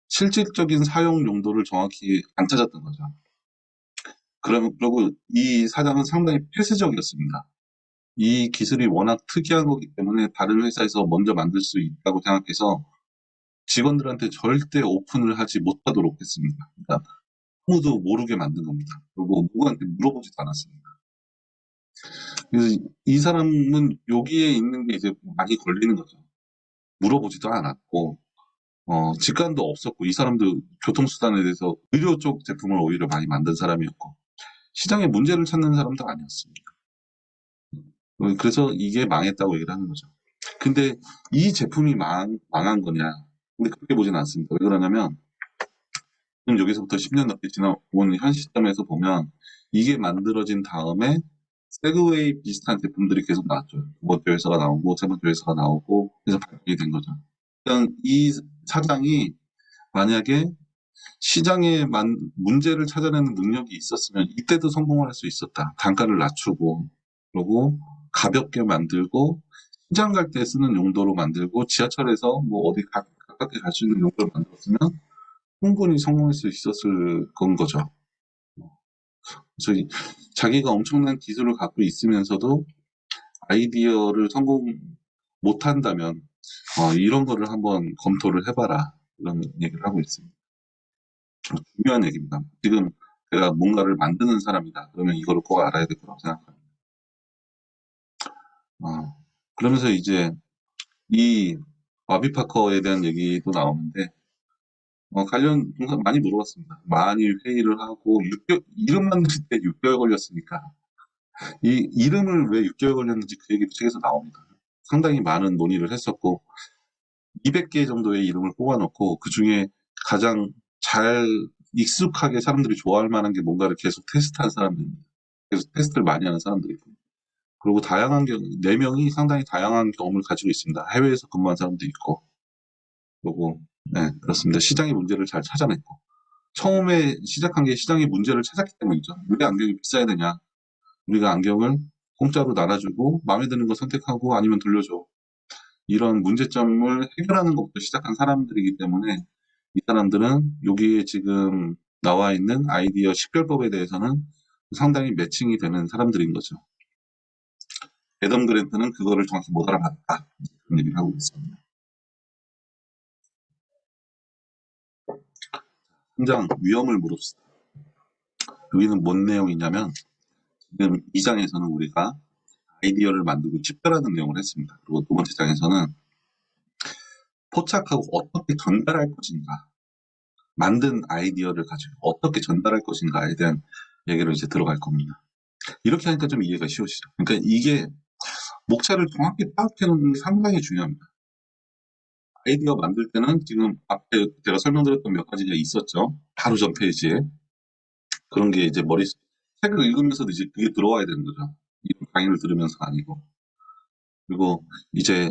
실질적인 사용 용도를 정확히 안 찾았던 거죠. 그리고 이 사장은 상당히 폐쇄적이었습니다. 이 기술이 워낙 특이한 거기 때문에 다른 회사에서 먼저 만들 수 있다고 생각해서 직원들한테 절대 오픈을 하지 못하도록 했습니다. 그러니까 아무도 모르게 만든 겁니다. 그리고 누구한테 물어보지도 않았습니다. 그래서 이 사람은 여기에 있는 게 이제 많이 걸리는 거죠. 물어보지도 않았고, 직관도 없었고, 이 사람도 교통수단에 대해서 의료 쪽 제품을 오히려 많이 만든 사람이었고, 시장에 문제를 찾는 사람도 아니었습니다. 그래서 이게 망했다고 얘기를 하는 거죠. 근데 이 제품이 망한 거냐? 근데 그렇게 보진 않습니다. 왜 그러냐면, 지금 여기서부터 10년 넘게 지나온 현 시점에서 보면, 이게 만들어진 다음에 세그웨이 비슷한 제품들이 계속 나왔죠. 두 번째 회사가 나오고, 세 번째 회사가 나오고, 그래서 발전이 된 거죠. 그냥 이 사장이 만약에 시장에 문제를 찾아내는 능력이 있었으면 이때도 성공을 할 수 있었다. 단가를 낮추고, 그리고 가볍게 만들고, 시장 갈 때 쓰는 용도로 만들고, 지하철에서 뭐 어디 가깝게 갈 수 있는 용도로 만들었으면 충분히 성공할 수 있었을 건 거죠. 그래서 자기가 엄청난 기술을 갖고 있으면서도 아이디어를 성공 못한다면 이런 거를 한번 검토를 해봐라. 이런 얘기를 하고 있습니다. 중요한 얘기입니다. 지금 내가 뭔가를 만드는 사람이다. 그러면 이거를 꼭 알아야 될 거라고 생각합니다. 그러면서 이제 이 와비파커에 대한 얘기도 나오는데 관련 동사 많이 물어봤습니다. 많이 회의를 하고 이름만 낼 때 6개월 걸렸으니까 이 이름을 왜 6개월 걸렸는지 그 얘기도 책에서 나옵니다. 상당히 많은 논의를 했었고 200개 정도의 이름을 뽑아놓고 그 중에 가장 잘 익숙하게 사람들이 좋아할 만한 게 뭔가를 계속 테스트한 사람들입니다. 계속 테스트를 많이 하는 사람들이고 그리고 다양한 경우 4명이 상당히 다양한 경험을 가지고 있습니다. 해외에서 근무한 사람도 있고 그리고 네, 그렇습니다. 시장의 문제를 잘 찾아냈고 처음에 시작한 게 시장의 문제를 찾았기 때문이죠. 왜 안경이 비싸야 되냐? 우리가 안경을 공짜로 나눠주고 마음에 드는 거 선택하고 아니면 돌려줘. 이런 문제점을 해결하는 것부터 시작한 사람들이기 때문에 이 사람들은 여기에 지금 나와 있는 아이디어 식별법에 대해서는 상당히 매칭이 되는 사람들인 거죠. 애덤 그랜트는 그거를 정확히 못 알아봤다. 그런 얘기를 하고 있습니다. 3장 위험을 무릅쓰다. 여기는 뭔 내용이냐면 지금 2장에서는 우리가 아이디어를 만들고 집결하는 내용을 했습니다. 그리고 두 번째 장에서는 포착하고 어떻게 전달할 것인가 만든 아이디어를 가지고 어떻게 전달할 것인가에 대한 얘기를 이제 들어갈 겁니다. 이렇게 하니까 좀 이해가 쉬워지죠. 그러니까 이게 목차를 정확히 파악해 놓는 게 상당히 중요합니다. 아이디어 만들 때는 지금 앞에 제가 설명드렸던 몇 가지가 있었죠. 바로 전 페이지에. 그런 게 이제 책을 읽으면서도 이제 그게 들어와야 되는 거죠. 이런 강의를 들으면서가 아니고. 그리고 이제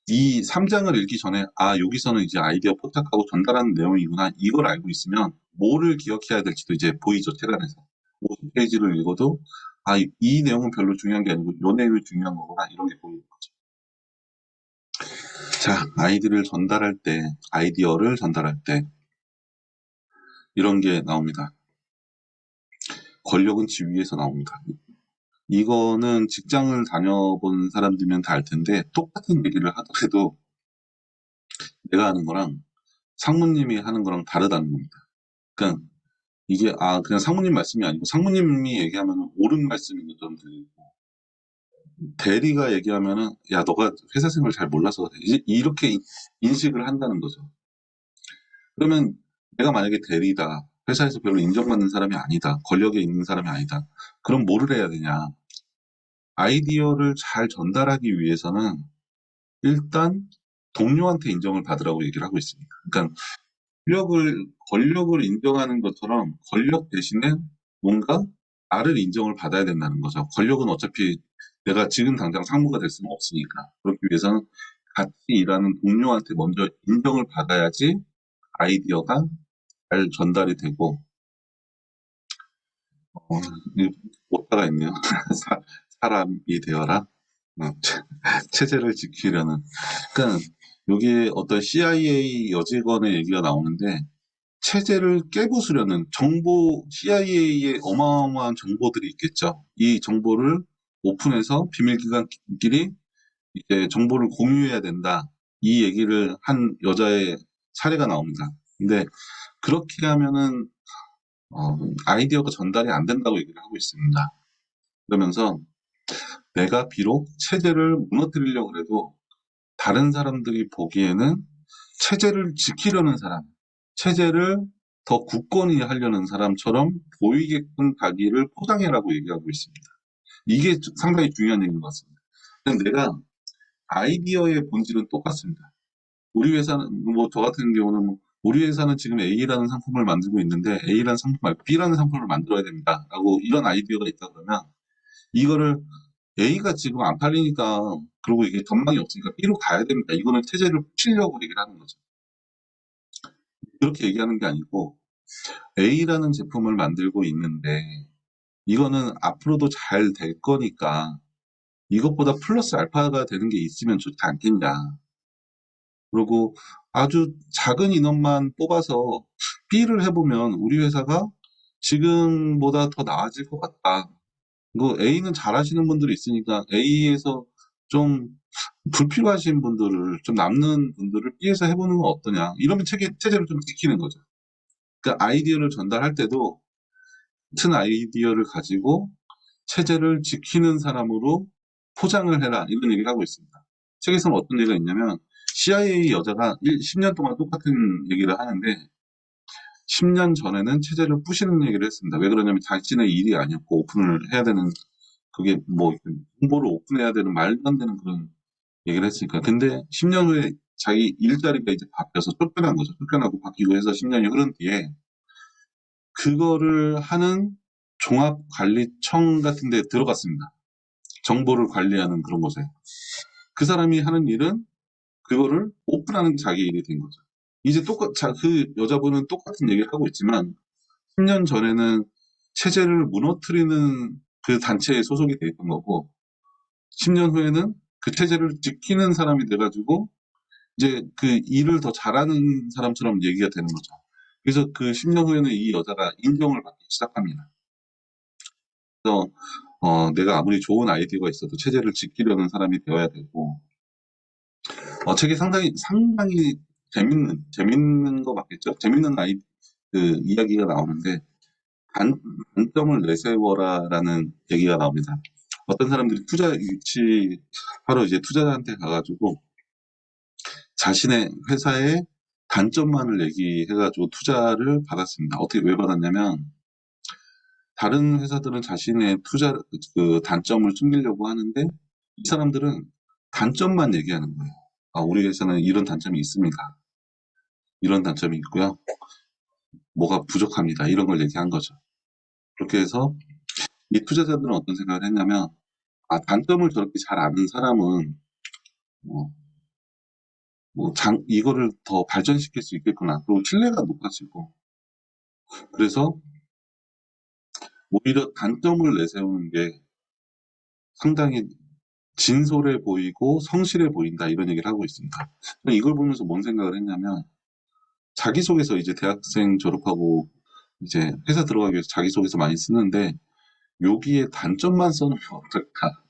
이 3장을 읽기 전에 여기서는 이제 아이디어 포착하고 전달하는 내용이구나. 이걸 알고 있으면 뭐를 기억해야 될지도 이제 보이죠. 책 안에서. 50페이지를 읽어도 이 내용은 별로 중요한 게 아니고 이 내용이 중요한 거구나. 이런 게 보이는 거죠. 자, 아이디어를 전달할 때 이런 게 나옵니다. 권력은 지위에서 나옵니다. 이거는 직장을 다녀본 사람들면 다 알 텐데 똑같은 얘기를 하더라도 내가 하는 거랑 상무님이 하는 거랑 다르다는 겁니다. 그러니까 이게 그냥 상무님 말씀이 아니고 상무님이 얘기하면 옳은 말씀인 것처럼 들리고 대리가 얘기하면은 야 너가 회사 생활 잘 몰라서 그래. 이렇게 인식을 한다는 거죠. 그러면 내가 만약에 대리다. 회사에서 별로 인정받는 사람이 아니다. 권력에 있는 사람이 아니다. 그럼 뭐를 해야 되냐? 아이디어를 잘 전달하기 위해서는 일단 동료한테 인정을 받으라고 얘기를 하고 있습니다. 그러니까 권력을 인정하는 것처럼 권력 대신에 뭔가 나를 인정을 받아야 된다는 거죠. 권력은 어차피 내가 지금 당장 상무가 될 수는 없으니까. 그렇기 위해서는 같이 일하는 동료한테 먼저 인정을 받아야지 아이디어가 잘 전달이 되고 어, 이 오타가 있네요. 사, 사람이 되어라. 체제를 지키려는. 그러니까 여기에 어떤 CIA 여직원의 얘기가 나오는데 체제를 깨부수려는 CIA의 어마어마한 정보들이 있겠죠. 이 정보를 오픈해서 비밀기관끼리 이제 정보를 공유해야 된다. 이 얘기를 한 여자의 사례가 나옵니다. 근데 그렇게 하면은 어, 아이디어가 전달이 안 된다고 얘기를 하고 있습니다. 그러면서 내가 비록 체제를 무너뜨리려고 해도 다른 사람들이 보기에는 체제를 지키려는 사람, 체제를 더 굳건히 하려는 사람처럼 보이게끔 자기를 포장해라고 얘기하고 있습니다. 이게 상당히 중요한 얘기인 것 같습니다. 근데 내가 아이디어의 본질은 똑같습니다. 우리 회사는, 뭐, 저 같은 경우는 우리 회사는 지금 A라는 상품을 만들고 있는데 A라는 상품 말고 B라는 상품을 만들어야 됩니다. 라고 이런 아이디어가 있다 그러면 이거를 A가 지금 안 팔리니까 그리고 이게 전망이 없으니까 B로 가야 됩니다. 이거는 체제를 pu시려고 얘기를 하는 거죠. 그렇게 얘기하는 게 아니고 A라는 제품을 만들고 있는데 이거는 앞으로도 잘 될 거니까 이것보다 플러스 알파가 되는 게 있으면 좋지 않겠냐. 그리고 아주 작은 인원만 뽑아서 B를 해보면 우리 회사가 지금보다 더 나아질 것 같다. 그 A는 잘하시는 분들이 있으니까 A에서 좀 불필요하신 분들을, 좀 남는 분들을 B에서 해보는 건 어떠냐. 이러면 체제를 좀 지키는 거죠. 그러니까 아이디어를 전달할 때도 같은 아이디어를 가지고 체제를 지키는 사람으로 포장을 해라. 이런 얘기를 하고 있습니다. 책에서는 어떤 얘기가 있냐면 CIA 여자가 10년 동안 똑같은 얘기를 하는데 10년 전에는 체제를 부시는 얘기를 했습니다. 왜 그러냐면 자신의 일이 아니었고 오픈을 해야 되는 그게 뭐 홍보를 오픈해야 되는 말도 안 되는 그런 얘기를 했으니까. 근데 10년 후에 자기 일자리가 이제 바뀌어서 쫓겨난 거죠. 쫓겨나고 바뀌고 해서 10년이 흐른 뒤에 그거를 하는 종합관리청 같은 데 들어갔습니다. 정보를 관리하는 그런 곳에. 그 사람이 하는 일은 그거를 오픈하는 자기 일이 된 거죠. 이제 그 여자분은 똑같은 얘기를 하고 있지만 10년 전에는 체제를 무너뜨리는 그 단체에 소속이 돼 있던 거고 10년 후에는 그 체제를 지키는 사람이 돼가지고 이제 그 일을 더 잘하는 사람처럼 얘기가 되는 거죠. 그래서 그 10년 후에는 이 여자가 인정을 받기 시작합니다. 그래서 내가 아무리 좋은 아이디어가 있어도 체제를 지키려는 사람이 되어야 되고 책이 상당히 재밌는 거 맞겠죠? 재밌는 그 이야기가 나오는데 단점을 내세워라라는 얘기가 나옵니다. 어떤 사람들이 투자 유치하러 이제 투자자한테 가가지고 자신의 회사의 단점만을 얘기해가지고 투자를 받았습니다. 어떻게 왜 받았냐면 다른 회사들은 자신의 그 단점을 숨기려고 하는데 이 사람들은 단점만 얘기하는 거예요. 우리 회사는 이런 단점이 있습니다. 이런 단점이 있고요. 뭐가 부족합니다. 이런 걸 얘기한 거죠. 그렇게 해서 이 투자자들은 어떤 생각을 했냐면 단점을 저렇게 잘 아는 사람은 뭐, 이거를 더 발전시킬 수 있겠구나. 그리고 신뢰가 높아지고 그래서 오히려 단점을 내세우는 게 상당히 진솔해 보이고 성실해 보인다 이런 얘기를 하고 있습니다. 이걸 보면서 뭔 생각을 했냐면 자기소개서 이제 대학생 졸업하고 이제 회사 들어가기 위해서 자기소개서 많이 쓰는데 여기에 단점만 써놓으면 어떨까?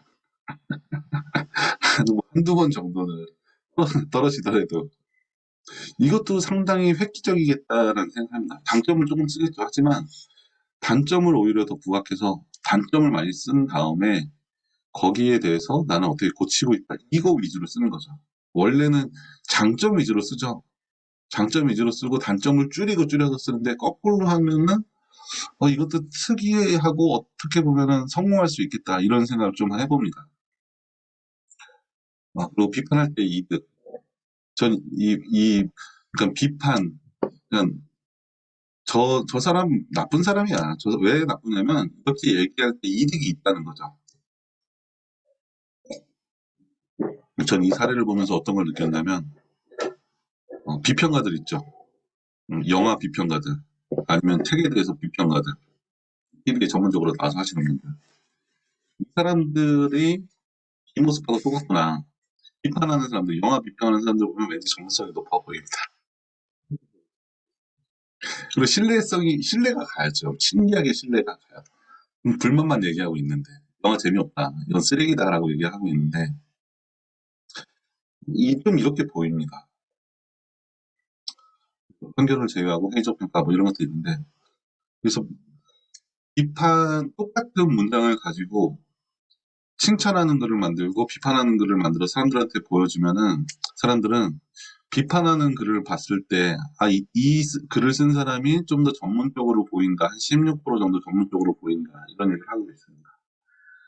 한두 번 정도는 떨어지더라도 이것도 상당히 획기적이겠다라는 생각합니다. 장점을 조금 쓰겠죠. 하지만 단점을 오히려 더 부각해서 단점을 많이 쓴 다음에 거기에 대해서 나는 어떻게 고치고 있다. 이거 위주로 쓰는 거죠. 원래는 장점 위주로 쓰죠. 장점 위주로 쓰고 단점을 줄여서 쓰는데 거꾸로 하면은 이것도 특이하고 어떻게 보면은 성공할 수 있겠다. 이런 생각을 좀 해봅니다. 그리고 비판할 때 이득. 전 그러니까 그냥 저 사람 나쁜 사람이야. 왜 나쁘냐면 이렇게 얘기할 때 이득이 있다는 거죠. 전 이 사례를 보면서 어떤 걸 느꼈냐면 비평가들 있죠. 영화 비평가들 아니면 책에 대해서 비평가들. TV에 전문적으로 나와서 하시는 분들. 이 사람들이 뒷모습하고 똑같구나. 비판하는 사람들, 영화 비판하는 사람들 보면 왠지 전문성이 높아 보입니다. 그리고 신뢰가 가야죠. 신기하게 신뢰가 가요. 불만만 얘기하고 있는데, 영화 재미없다. 이건 쓰레기다라고 얘기하고 있는데, 좀 이렇게 보입니다. 편견을 제외하고 회의적 평가 뭐 이런 것도 있는데, 그래서 똑같은 문장을 가지고 칭찬하는 글을 만들고 비판하는 글을 만들어 사람들한테 보여주면은 사람들은 비판하는 글을 봤을 때, 글을 쓴 사람이 좀 더 전문적으로 보인다. 한 16% 정도 전문적으로 보인다. 이런 얘기를 하고 있습니다.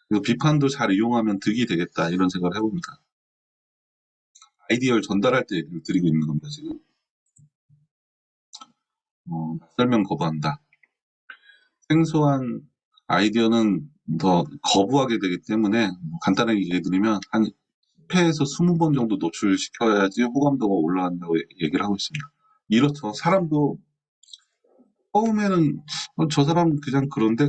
그래서 비판도 잘 이용하면 득이 되겠다. 이런 생각을 해봅니다. 아이디어를 전달할 때 얘기를 드리고 있는 겁니다, 지금. 설명 거부한다. 생소한 아이디어는 더 거부하게 되기 때문에 간단하게 얘기해 드리면 한 10회에서 20번 정도 노출시켜야지 호감도가 올라간다고 얘기를 하고 있습니다. 이렇죠. 사람도 처음에는 저 사람 그냥 그런데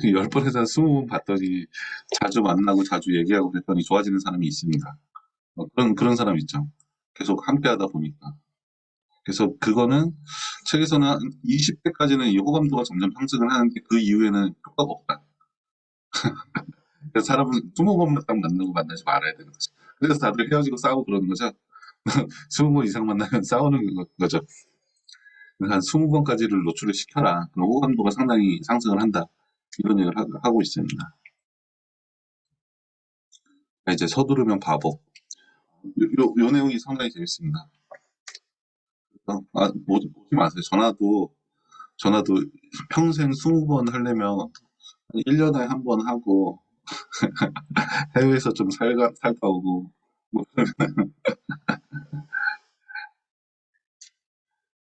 10번에서 한 20번 봤더니 자주 만나고 자주 얘기하고 그랬더니 좋아지는 사람이 있습니다. 그런 사람 있죠. 계속 함께 하다 보니까. 그래서 그거는 책에서는 20대까지는 이 호감도가 점점 상승을 하는데 그 이후에는 효과가 없다. 그래서 사람은 20번만 딱 만나고 만나지 말아야 되는 거죠. 그래서 다들 헤어지고 싸우고 그러는 거죠. 20번 이상 만나면 싸우는 거죠. 한 20번까지를 노출을 시켜라. 그럼 호감도가 상당히 상승을 한다. 이런 얘기를 하고 있습니다. 이제 서두르면 바보. 요 내용이 상당히 재밌습니다. 오지 마세요. 전화도 평생 20번 하려면 1년에 한 번 하고 해외에서 좀 살다 오고 뭐.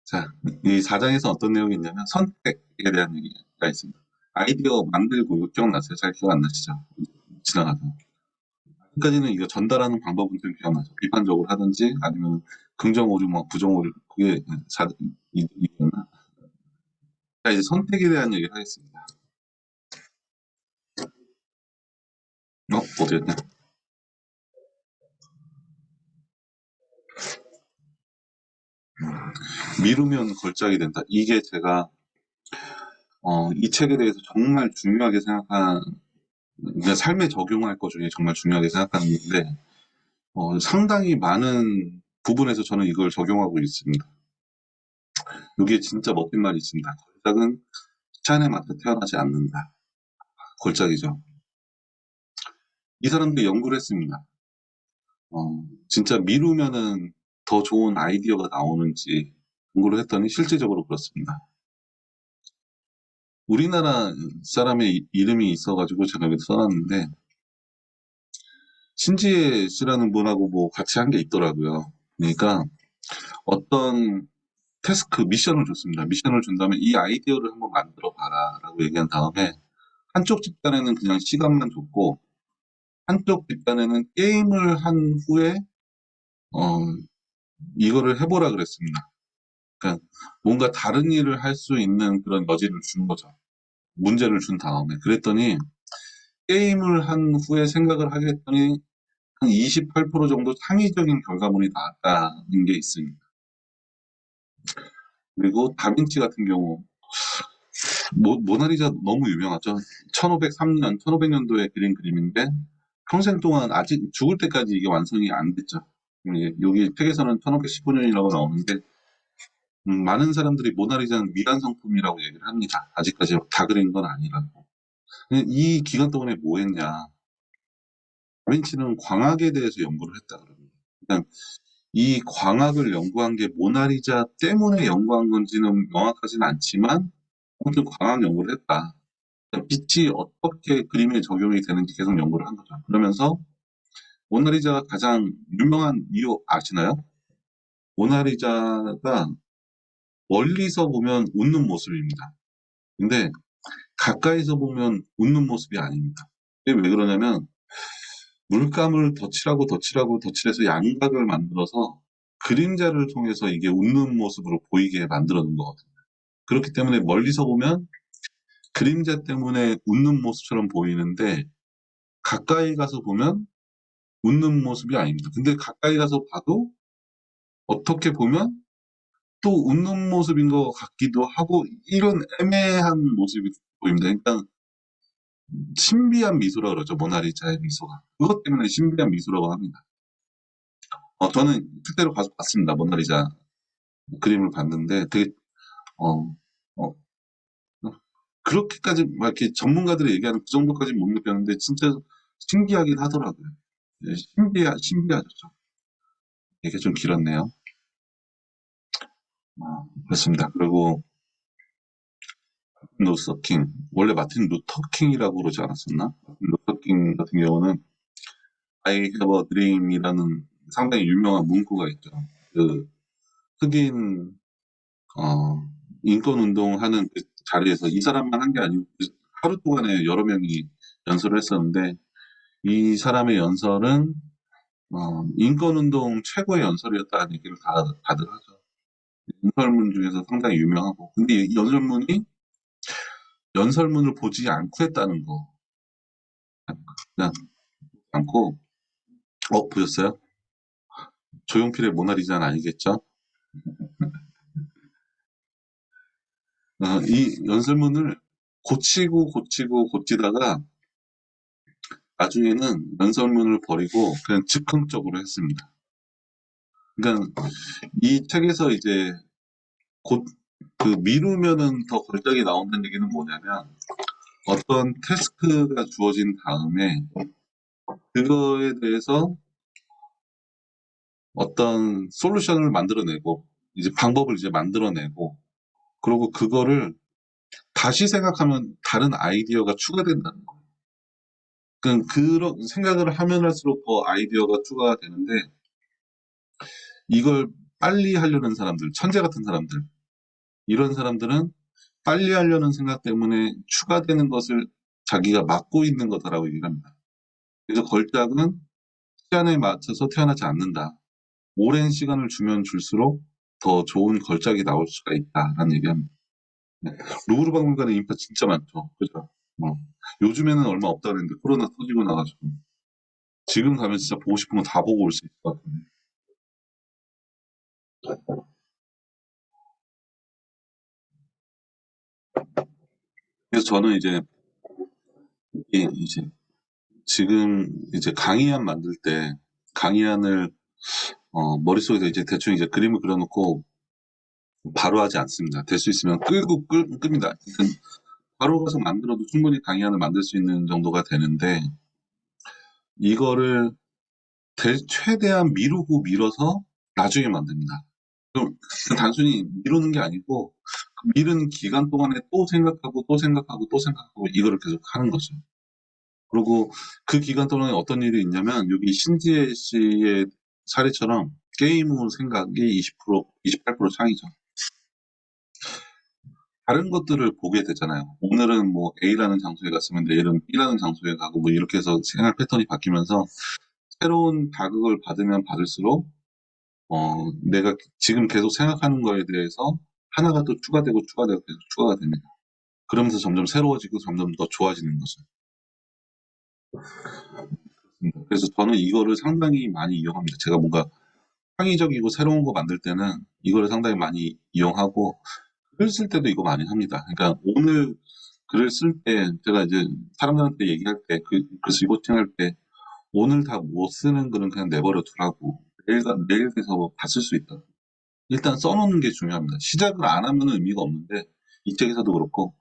자, 이 4장에서 어떤 내용이 있냐면 선택에 대한 얘기가 있습니다. 아이디어 만들고 기억나세요? 잘 기억 안 나시죠? 지나가서. 아직까지는 이거 전달하는 방법은 좀 기억나죠? 비판적으로 하든지 아니면 긍정 오류, 뭐 부정 오류 그게 이거나. 자, 이제 선택에 대한 얘기를 하겠습니다. 어디였냐? 미루면 걸작이 된다. 이게 제가 이 책에 대해서 정말 중요하게 생각한 그냥 삶에 적용할 것 중에 정말 중요하게 생각하는 건데 상당히 많은 부분에서 저는 이걸 적용하고 있습니다. 여기에 진짜 멋진 말이 있습니다. 걸작은 시간에 맞춰 태어나지 않는다. 걸작이죠. 이 사람들이 연구를 했습니다. 진짜 미루면은 더 좋은 아이디어가 나오는지 연구를 했더니 실질적으로 그렇습니다. 우리나라 사람의 이름이 있어가지고 제가 여기 써놨는데 신지혜 씨라는 분하고 뭐 같이 한 게 있더라고요. 그러니까 어떤 미션을 줬습니다. 미션을 준 다음에 이 아이디어를 한번 만들어 봐라 라고 얘기한 다음에 한쪽 집단에는 그냥 시간만 줬고 한쪽 집단에는 게임을 한 후에 어, 이거를 해보라 그랬습니다. 그러니까 뭔가 다른 일을 할 수 있는 그런 여지를 준 거죠. 문제를 준 다음에. 그랬더니 게임을 한 후에 생각을 하게 했더니 한 28% 정도 창의적인 결과물이 나왔다는 게 있습니다. 그리고 다빈치 같은 경우 모나리자 너무 유명하죠. 1503년, 1500년도에 그린 그림인데 평생 동안 아직 죽을 때까지 이게 완성이 안 됐죠. 여기 책에서는 1515년이라고 나오는데 많은 사람들이 모나리자는 미완 성품이라고 얘기를 합니다. 아직까지 다 그린 건 아니라고. 이 기간 동안에 뭐 했냐. 다빈치는 광학에 대해서 연구를 했다 그럽니다. 그러니까 이 광학을 연구한 게 모나리자 때문에 연구한 건지는 명확하진 않지만 아무튼 광학 연구를 했다. 빛이 어떻게 그림에 적용이 되는지 계속 연구를 한 거죠. 그러면서 모나리자가 가장 유명한 이유 아시나요? 모나리자가 멀리서 보면 웃는 모습입니다. 근데 가까이서 보면 웃는 모습이 아닙니다. 왜 그러냐면 물감을 덧칠해서 양각을 만들어서 그림자를 통해서 이게 웃는 모습으로 보이게 만들어 놓은 거거든요. 그렇기 때문에 멀리서 보면 그림자 때문에 웃는 모습처럼 보이는데 가까이 가서 보면 웃는 모습이 아닙니다. 근데 가까이 가서 봐도 어떻게 보면 또 웃는 모습인 것 같기도 하고 이런 애매한 모습이 보입니다. 그러니까 신비한 미소라 그러죠. 모나리자의 미소가. 그것 때문에 신비한 미소라고 합니다. 저는 실제로 가서 봤습니다. 모나리자 그림을 봤는데 되게 어, 어, 그렇게까지 막 이렇게 전문가들이 얘기하는 그 정도까지는 못 느꼈는데 진짜 신기하긴 하더라고요. 네, 신비하죠. 이게 좀 길었네요. 그렇습니다. 그리고 마틴 루터 킹, 원래 마틴 루터 킹이라고 그러지 않았었나? 마틴 루터 킹 같은 경우는 I have a dream이라는 상당히 유명한 문구가 있죠. 그 흑인 어, 인권 운동하는 그 자리에서 이 사람만 한 게 아니고 하루 동안에 여러 명이 연설을 했었는데 이 사람의 연설은 인권 운동 최고의 연설이었다는 얘기를 다들 하죠. 연설문 중에서 상당히 유명하고 근데 이 연설문이 연설문을 보지 않고 했다는 거 그냥 않고 보셨어요? 조용필의 모나리자는 아니겠죠? 이 연설문을 고치고 고치다가 나중에는 연설문을 버리고 그냥 즉흥적으로 했습니다. 그러니까 이 책에서 이제 곧 그 미루면은 더 걸작이 나온다는 얘기는 뭐냐면 어떤 태스크가 주어진 다음에 그거에 대해서 어떤 솔루션을 만들어내고 이제 방법을 이제 만들어내고 그리고 그거를 다시 생각하면 다른 아이디어가 추가된다는 거예요. 그런 생각을 하면 할수록 더 아이디어가 추가가 되는데 이걸 빨리 하려는 사람들, 천재 같은 사람들, 이런 사람들은 빨리 하려는 생각 때문에 추가되는 것을 자기가 막고 있는 거다라고 얘기를 합니다. 그래서 걸작은 시간에 맞춰서 태어나지 않는다. 오랜 시간을 주면 줄수록 더 좋은 걸작이 나올 수가 있다라는 얘기합니다. 네. 루브르 박물관에 인파 진짜 많죠. 그죠? 요즘에는 얼마 없다 그랬는데 코로나 터지고 나가지고 지금 가면 진짜 보고 싶은 거 다 보고 올 수 있을 것 같은데. 그래서 저는 이제 지금 이제 강의안 만들 때 강의안을 머릿속에서 이제 대충 이제 그림을 그려놓고 바로 하지 않습니다. 될 수 있으면 끕니다. 바로 가서 만들어도 충분히 강의안을 만들 수 있는 정도가 되는데 이거를 최대한 미루고 밀어서 나중에 만듭니다. 그럼 단순히 미루는 게 아니고 그 미룬 기간 동안에 또 생각하고 또 생각하고 또 생각하고 이거를 계속 하는 거죠. 그리고 그 기간 동안에 어떤 일이 있냐면 여기 신지혜 씨의 사례처럼 게임 후 생각이 20%, 28% 창이죠. 다른 것들을 보게 되잖아요. 오늘은 뭐 A라는 장소에 갔으면 내일은 B라는 장소에 가고 뭐 이렇게 해서 생활 패턴이 바뀌면서 새로운 자극을 받으면 받을수록 내가 지금 계속 생각하는 거에 대해서 하나가 또 추가되고 추가되고 계속 추가가 됩니다. 그러면서 점점 새로워지고 점점 더 좋아지는 거죠. 그래서 저는 이거를 상당히 많이 이용합니다. 제가 뭔가 창의적이고 새로운 거 만들 때는 이거를 상당히 많이 이용하고 글 쓸 때도 이거 많이 합니다. 그러니까 오늘 글을 쓸 때 제가 이제 사람들한테 얘기할 때 글쓰기 코칭할 때 오늘 다 못 쓰는 글은 그냥 내버려 두라고 내일 돼서 다 쓸 수 있다. 일단 써놓는 게 중요합니다. 시작을 안 하면 의미가 없는데 이 책에서도 그렇고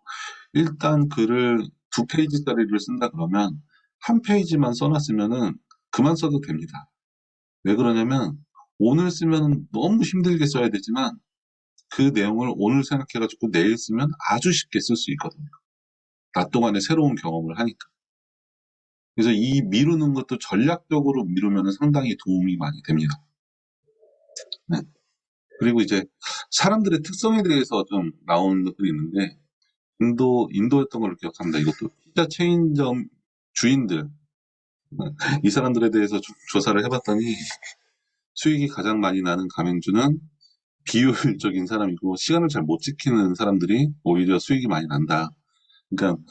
일단 글을 2페이지짜리를 쓴다 그러면 한 페이지만 써놨으면은 그만 써도 됩니다. 왜 그러냐면 오늘 쓰면 너무 힘들게 써야 되지만 그 내용을 오늘 생각해가지고 내일 쓰면 아주 쉽게 쓸 수 있거든요. 낮 동안에 새로운 경험을 하니까. 그래서 이 미루는 것도 전략적으로 미루면 상당히 도움이 많이 됩니다. 네. 그리고 이제 사람들의 특성에 대해서 좀 나온 것들이 있는데 인도였던 걸 기억합니다. 이것도 피자 체인점 주인들 이 사람들에 대해서 조사를 해봤더니 수익이 가장 많이 나는 가맹주는 비효율적인 사람이고 시간을 잘 못 지키는 사람들이 오히려 수익이 많이 난다. 그러니까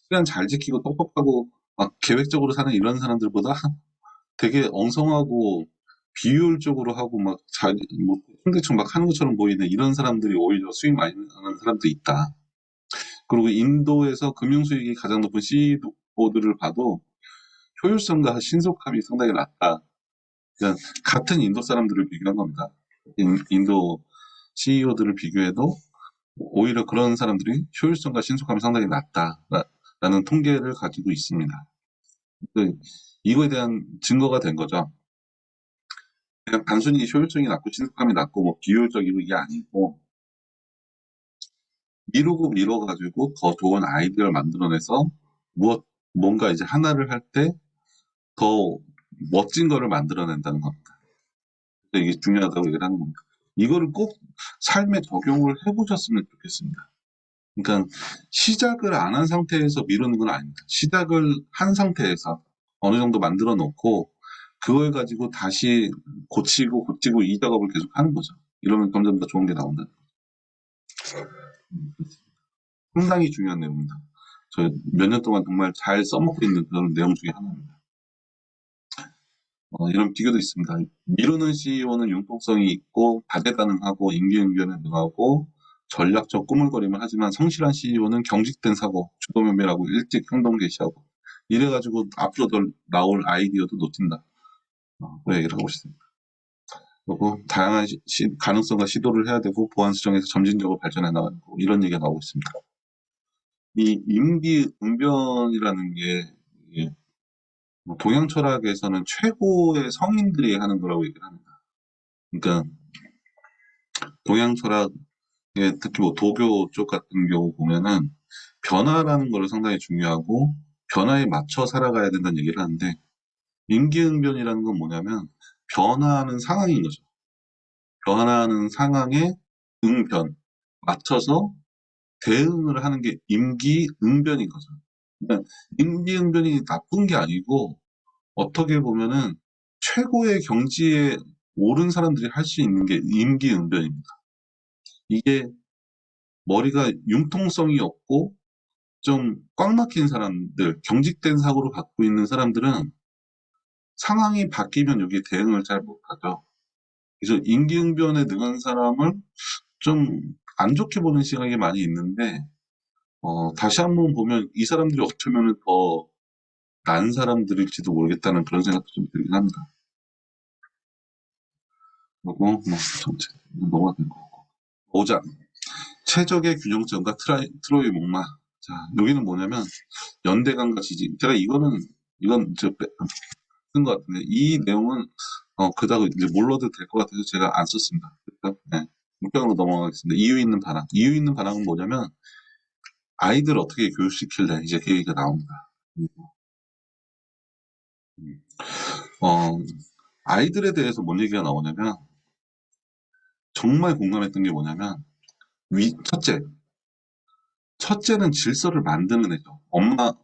시간 잘 지키고 똑똑하고 막 계획적으로 사는 이런 사람들보다 되게 엉성하고 비효율적으로 하고 막 자기 뭐 대충 막 하는 것처럼 보이는 이런 사람들이 오히려 수익 많이 나는 사람도 있다. 그리고 인도에서 금융 수익이 가장 높은 CEO들을 봐도 효율성과 신속함이 상당히 낮다. 그러니까 같은 인도 사람들을 비교한 겁니다. 인도 CEO들을 비교해도 오히려 그런 사람들이 효율성과 신속함이 상당히 낮다라는 통계를 가지고 있습니다. 이거에 대한 증거가 된 거죠. 그냥 단순히 효율성이 낮고 신속함이 낮고 뭐 비효율적이고 이게 아니고 미루고 미뤄가지고 더 좋은 아이디어를 만들어내서 뭔가 이제 하나를 할 때 더 멋진 거를 만들어낸다는 겁니다. 그래서 이게 중요하다고 얘기를 하는 겁니다. 이거를 꼭 삶에 적용을 해보셨으면 좋겠습니다. 그러니까 시작을 안 한 상태에서 미루는 건 아닙니다. 시작을 한 상태에서 어느 정도 만들어 놓고 그걸 가지고 다시 고치고 이 작업을 계속 하는 거죠. 이러면 점점 더 좋은 게 나온다. 상당히 중요한 내용입니다. 저 몇 년 동안 정말 잘 써먹고 있는 그런 내용 중에 하나입니다. 이런 비교도 있습니다. 미루는 CEO는 융통성이 있고 다재다능하고 임기응변에 능하고 전략적 꾸물거림을 하지만 성실한 CEO는 경직된 사고, 주도면밀하고 일찍 행동 개시하고 이래가지고 앞으로 더 나올 아이디어도 놓친다. 그 얘기를 하고 있습니다. 그리고 다양한 가능성과 시도를 해야 되고 보안 수정에서 점진적으로 발전해 나가고 이런 얘기가 나오고 있습니다. 이 임기응변이라는 게 동양 철학에서는 최고의 성인들이 하는 거라고 얘기를 합니다. 그러니까 동양 철학에 특히 뭐 도교 쪽 같은 경우 보면은 변화라는 거를 상당히 중요하고 변화에 맞춰 살아가야 된다는 얘기를 하는데 임기응변이라는 건 뭐냐면 변화하는 상황인 거죠. 변화하는 상황에 응변, 맞춰서 대응을 하는 게 임기응변인 거죠. 그러니까 임기응변이 나쁜 게 아니고 어떻게 보면은 최고의 경지에 오른 사람들이 할 수 있는 게 임기응변입니다. 이게 머리가 융통성이 없고 좀 꽉 막힌 사람들, 경직된 사고를 갖고 있는 사람들은 상황이 바뀌면 여기에 대응을 잘 못하죠. 그래서 임기응변에 능한 사람을 좀 안 좋게 보는 시각이 많이 있는데 다시 한번 보면 이 사람들이 어쩌면 더 나은 사람들일지도 모르겠다는 그런 생각도 좀 들긴 합니다. 그리고 뭐 전체 넘어가 될 거고. 5장 최적의 균형점과 트로이 목마. 자 여기는 뭐냐면 연대감과 지지. 제가 이건 쓴 것 같은데 이 내용은 그닥 이제 몰라도 될 것 같아서 제가 안 썼습니다. 그래서 네, 6장으로 넘어가겠습니다. 이유 있는 반항. 이유 있는 반항은 뭐냐면 아이들 어떻게 교육시킬래 이제 그 얘기가 나옵니다. 어, 아이들에 대해서 뭔 얘기가 나오냐면 정말 공감했던 게 뭐냐면 첫째는 질서를 만드는 애죠.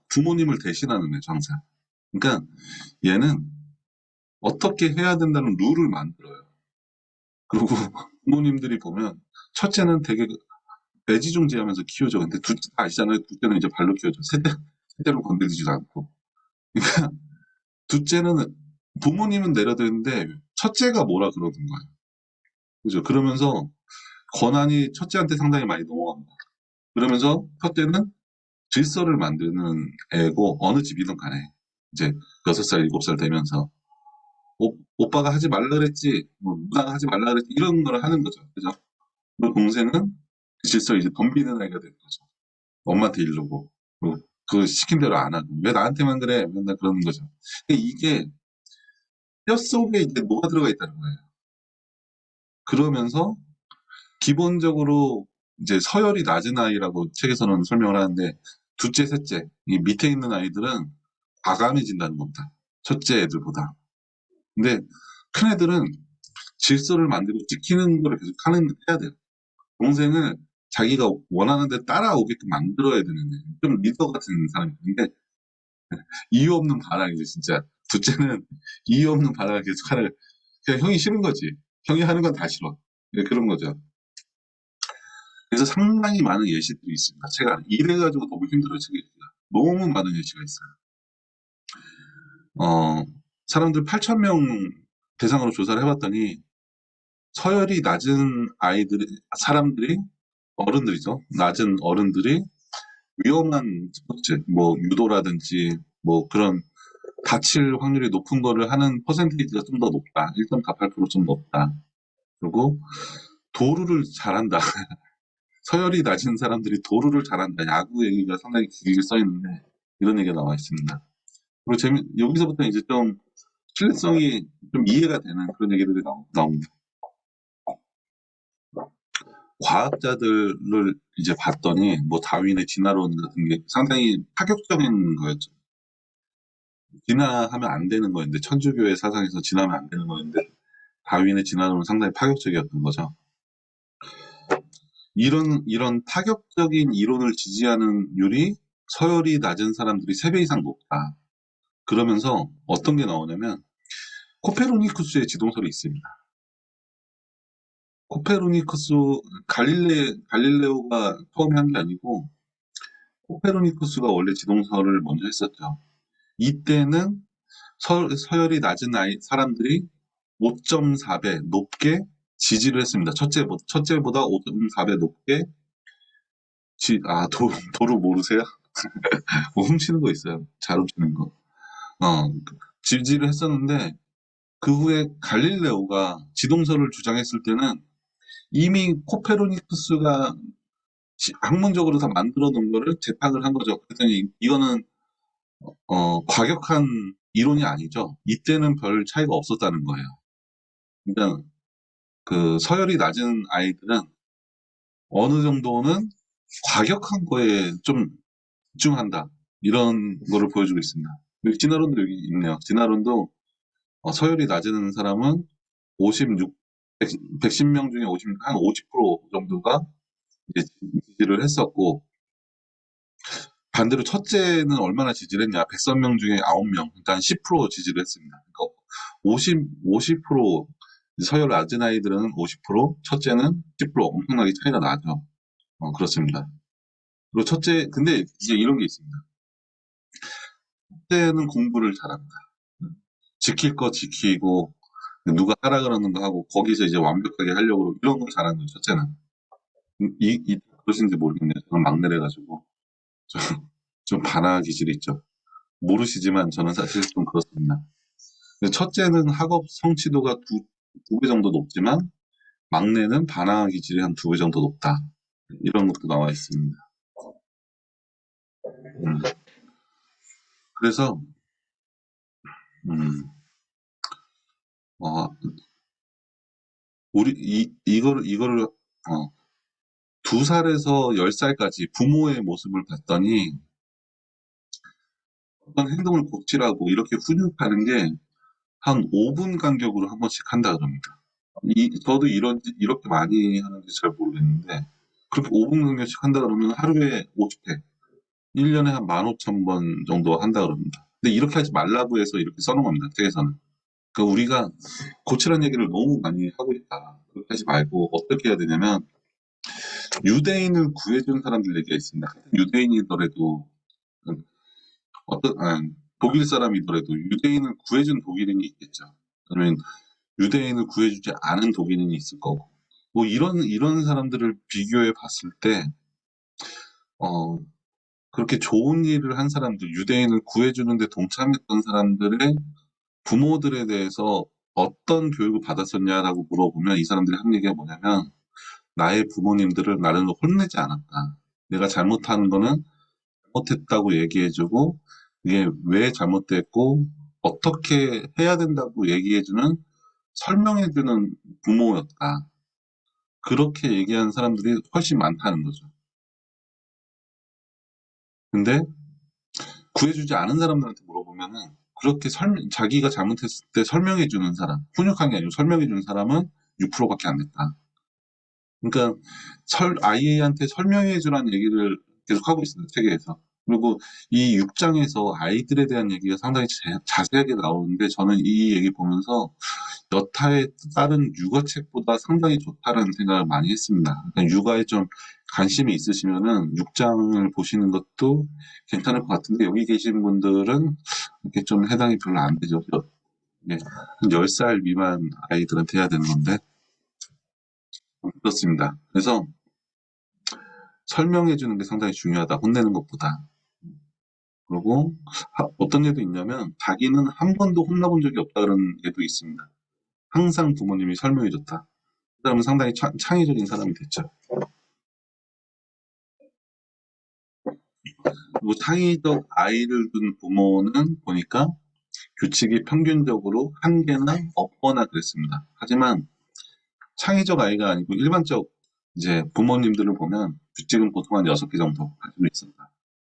부모님을 대신하는 애죠, 항상. 그러니까 얘는 어떻게 해야 된다는 룰을 만들어요. 그리고 부모님들이 보면 첫째는 되게 애지중지하면서 키우죠. 근데 둘째 다 아시잖아요. 둘째는 이제 발로 키우죠. 셋째로 건드리지도 않고. 그러니까 둘째는 부모님은 내려드는데 첫째가 뭐라 그러는 거예요. 그죠? 그러면서 권한이 첫째한테 상당히 많이 넘어갑니다. 그러면서 첫째는 질서를 만드는 애고 어느 집이든 간에 이제 6살, 7살 되면서 오빠가 하지 말라 그랬지, 뭐, 누나가 하지 말라 그랬지 이런 걸 하는 거죠. 그죠? 그리고 동생은 그 질서를 이제 덤비는 아이가 되는 거죠. 엄마한테 이르고 그 시킨 대로 안 하고 왜 나한테만 그래 맨날 그러는 거죠. 근데 이게 뼛속에 이제 뭐가 들어가 있다는 거예요. 그러면서 기본적으로 이제 서열이 낮은 아이라고 책에서는 설명을 하는데 둘째, 셋째 이 밑에 있는 아이들은 과감해진다는 겁니다. 첫째 애들보다. 근데 큰 애들은 질서를 만들고 지키는 걸 계속 해야 돼요. 동생을 자기가 원하는 데 따라오게끔 만들어야 되는데 좀 리더 같은 사람이 있는데 이유 없는 반항이죠 진짜. 둘째는 이유 없는 반항을 계속 그냥 형이 싫은 거지. 형이 하는 건 다 싫어. 네, 그런 거죠. 그래서 상당히 많은 예시들이 있습니다. 제가 이래가지고 너무 힘들어요, 책이. 너무 많은 예시가 있어요. 어, 사람들 8,000명 대상으로 조사를 해봤더니 서열이 낮은 사람들이, 어른들이죠. 낮은 어른들이 위험한 스포츠, 뭐, 유도라든지, 뭐, 그런 다칠 확률이 높은 거를 하는 퍼센테이지가 좀 더 높다. 1.48%좀 높다. 그리고 도루를 잘한다. 서열이 낮은 사람들이 도루를 잘한다. 야구 얘기가 상당히 길게 써 있는데, 이런 얘기가 나와 있습니다. 그리고 여기서부터 이제 좀 신뢰성이 좀 이해가 되는 그런 얘기들이 나옵니다. 과학자들을 이제 봤더니 뭐 다윈의 진화론 같은 게 상당히 파격적인 거였죠. 진화하면 안 되는 거였는데 천주교의 사상에서 진화하면 안 되는 거였는데 다윈의 진화론은 상당히 파격적이었던 거죠. 이런 파격적인 이론을 지지하는 율이 서열이 낮은 사람들이 3배 이상 높다. 그러면서 어떤 게 나오냐면 코페르니쿠스의 지동설이 있습니다. 코페르니쿠스 갈릴레오가 처음에 한 게 아니고 코페르니쿠스가 원래 지동설을 먼저 했었죠. 이때는 서열이 낮은 사람들이 5.4배 높게 지지를 했습니다. 첫째보다 5.4배 높게 도루 모르세요? 뭐 훔치는 거 있어요. 잘 훔치는 거. 지지를 했었는데 그 후에 갈릴레오가 지동설을 주장했을 때는 이미 코페르니쿠스가 학문적으로 다 만들어 놓은 거를 재탕을 한 거죠. 그랬더니 이거는 과격한 이론이 아니죠. 이때는 별 차이가 없었다는 거예요. 그러니까 그 서열이 낮은 아이들은 어느 정도는 과격한 거에 좀 집중한다. 이런 거를 보여주고 있습니다. 여기 진화론도 여기 있네요. 진화론도 서열이 낮은 사람은 56, 110명 중에 한 50% 정도가 이제 지지를 했었고, 반대로 첫째는 얼마나 지지를 했냐. 100명 중에 9명, 그러니까 한 10% 지지를 했습니다. 그러니까 50% 서열 낮은 아이들은 50%, 첫째는 10% 엄청나게 차이가 나죠. 그렇습니다. 그리고 근데 이제 이런 게 있습니다. 첫째는 공부를 잘한다. 지킬 거 지키고, 누가 하라 그러는 거 하고, 거기서 이제 완벽하게 하려고 이런 걸 잘하는 거죠, 첫째는. 그러신지 모르겠네요. 저는 막내래가지고. 좀, 좀 반항 기질이 있죠. 모르시지만 저는 사실 좀 그렇습니다. 첫째는 학업 성취도가 두 배 정도 높지만, 막내는 반항 기질이 한 2배 정도 높다. 이런 것도 나와 있습니다. 음, 그래서, 음, 어, 이거를, 2살에서 10살까지 부모의 모습을 봤더니, 어떤 행동을 고치라고 이렇게 훈육하는 게 한 5분 간격으로 한 번씩 한다 그럽니다. 저도 이렇게 많이 하는지 잘 모르겠는데, 그렇게 5분 간격씩 한다 그러면 하루에 50회, 1년에 한 15,000번 정도 한다 그럽니다. 근데 이렇게 하지 말라고 해서 이렇게 써놓은 겁니다, 책에서는. 그러니까 우리가 고치라는 얘기를 너무 많이 하고 있다. 그렇게 하지 말고 어떻게 해야 되냐면, 유대인을 구해준 사람들 얘기가 있습니다. 유대인이더라도, 어떤, 독일 사람이더라도 유대인을 구해준 독일인이 있겠죠. 그러면 유대인을 구해주지 않은 독일인이 있을 거고. 뭐 이런 사람들을 비교해 봤을 때, 어, 그렇게 좋은 일을 한 사람들, 유대인을 구해주는데 동참했던 사람들의 부모들에 대해서 어떤 교육을 받았었냐라고 물어보면 이 사람들이 한 얘기가 뭐냐면, 나의 부모님들을 나를 혼내지 않았다. 내가 잘못하는 거는 잘못했다고 얘기해주고, 이게 왜 잘못됐고, 어떻게 해야 된다고 얘기해주는, 설명해주는 부모였다. 그렇게 얘기하는 사람들이 훨씬 많다는 거죠. 근데 구해주지 않은 사람들한테 물어보면은 그렇게 자기가 잘못했을 때 설명해주는 사람, 훈육한 게 아니고 설명해주는 사람은 6%밖에 안 됐다. 그러니까 아이한테 설명해주라는 얘기를 계속 하고 있습니다, 책에서. 그리고 이 6장에서 아이들에 대한 얘기가 상당히 자세하게 나오는데 저는 이 얘기 보면서 여타의 다른 육아책보다 상당히 좋다라는 생각을 많이 했습니다. 그러니까 육아에 좀 관심이 있으시면은 6장을 보시는 것도 괜찮을 것 같은데 여기 계신 분들은 이렇게 좀 해당이 별로 안 되죠. 예, 한 10살 미만 아이들한테 해야 되는 건데 그렇습니다. 그래서 설명해 주는 게 상당히 중요하다. 혼내는 것보다. 그리고 어떤 애도 있냐면 자기는 한 번도 혼나본 적이 없다 그런 애도 있습니다. 항상 부모님이 설명해 줬다. 그 사람은 상당히 창의적인 사람이 됐죠. 그리고 창의적 아이를 둔 부모는 보니까 규칙이 평균적으로 한 개나 없거나 그랬습니다. 하지만 창의적 아이가 아니고 일반적 이제 부모님들을 보면 규칙은 보통 한 6개 정도 가지고 있었다.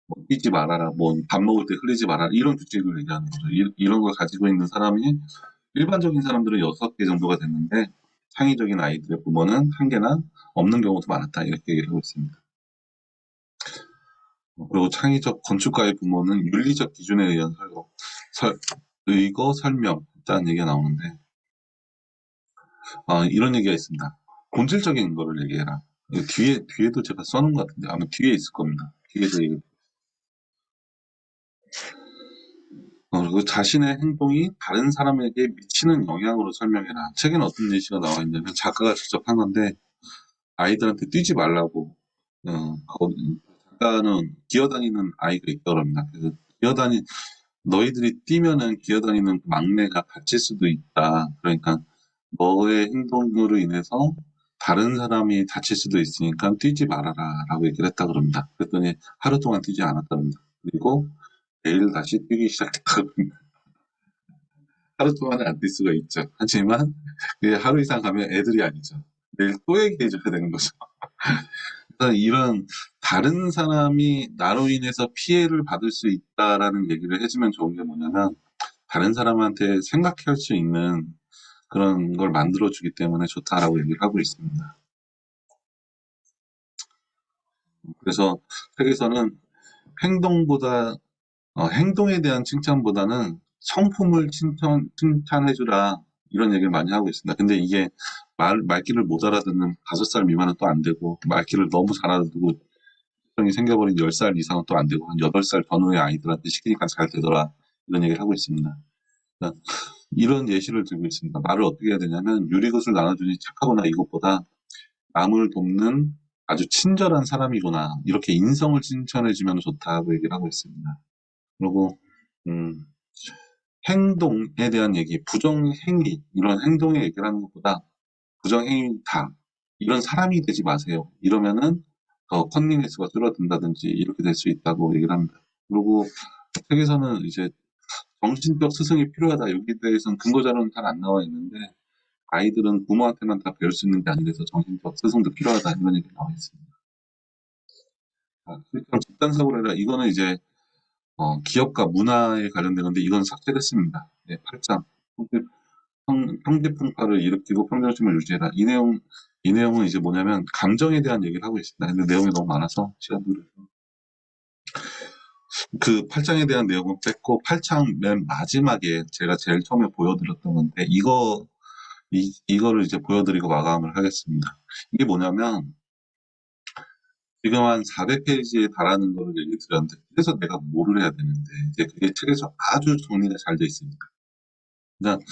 뭐 뛰지 말아라, 뭐 밥 먹을 때 흘리지 말아라 이런 규칙을 얘기하는 거죠. 이런 걸 가지고 있는 사람이 일반적인 사람들은 6개 정도가 됐는데 창의적인 아이들의 부모는 한 개나 없는 경우도 많았다 이렇게 얘기를 하고 있습니다. 그리고 창의적 건축가의 부모는 윤리적 기준에 의한 의거 설명 일단 얘기가 나오는데 이런 얘기가 있습니다. 본질적인 거를 얘기해라. 이거 뒤에도 제가 써놓은 것 같은데 아마 뒤에 있을 겁니다. 뒤에도 그리고 자신의 행동이 다른 사람에게 미치는 영향으로 설명해라. 책에는 어떤 예시가 나와 있냐면 작가가 직접 한 건데 아이들한테 뛰지 말라고 작가는 기어다니는 아이가 있다고 합니다. 그래서 너희들이 뛰면은 기어다니는 막내가 다칠 수도 있다. 그러니까 너의 행동으로 인해서 다른 사람이 다칠 수도 있으니까 뛰지 말아라 라고 얘기를 했다 그럽니다. 그랬더니 하루 동안 뛰지 않았다 그럽니다. 그리고 내일 다시 뛰기 시작했다 그럽니다. 하루 동안은 안 뛸 수가 있죠. 하지만 하루 이상 가면 애들이 아니죠. 내일 또 얘기해줘야 되는 거죠. 그래서 이런 다른 사람이 나로 인해서 피해를 받을 수 있다라는 얘기를 해주면 좋은 게 뭐냐면 다른 사람한테 생각할 수 있는 그런 걸 만들어주기 때문에 좋다라고 얘기를 하고 있습니다. 그래서 책에서는 행동보다 행동에 대한 칭찬보다는 성품을 칭찬해주라 이런 얘기를 많이 하고 있습니다. 근데 이게 말귀를 못 알아듣는 5살 미만은 또 안 되고 말귀를 너무 잘 알아듣고 성이 생겨버린 10살 이상은 또 안 되고 한 8살 전후의 아이들한테 시키니까 잘 되더라 이런 얘기를 하고 있습니다. 그러니까 이런 예시를 들고 있습니다. 말을 어떻게 해야 되냐면 유리굿을 나눠주니 착하거나 이것보다 남을 돕는 아주 친절한 사람이구나 이렇게 인성을 칭찬해주면 좋다고 얘기를 하고 있습니다. 그리고 음, 행동에 대한 얘기, 부정행위 이런 행동의 얘기를 하는 것보다 부정행위다 이런 사람이 되지 마세요. 이러면은 더 컨닝 횟수가 줄어든다든지 이렇게 될 수 있다고 얘기를 합니다. 그리고 책에서는 이제 정신적 스승이 필요하다 여기에 대해서는 근거 자료는 잘 안 나와 있는데 아이들은 부모한테만 다 배울 수 있는 게 아니라서 정신적 스승도 필요하다 이런 얘기 나와 있습니다. 실제로 집단사고를 해라 이거는 이제 기업과 문화에 관련된 건데 이건 삭제됐습니다. 네, 8장 평지풍파를 일으키고 평정심을 유지해라. 이 내용은 이제 뭐냐면 감정에 대한 얘기를 하고 있습니다. 근데 내용이 너무 많아서 시간도 그래서 그 8장에 대한 내용은 뺐고 8장 맨 마지막에 제가 제일 처음에 보여드렸던 건데 이거를 이제 보여드리고 마감을 하겠습니다. 이게 뭐냐면 지금 한 400페이지에 달하는 거를 얘기 드렸는데 그래서 내가 뭐를 해야 되는데 이제 그게 책에서 아주 정리가 잘 돼 있습니다. 그러니까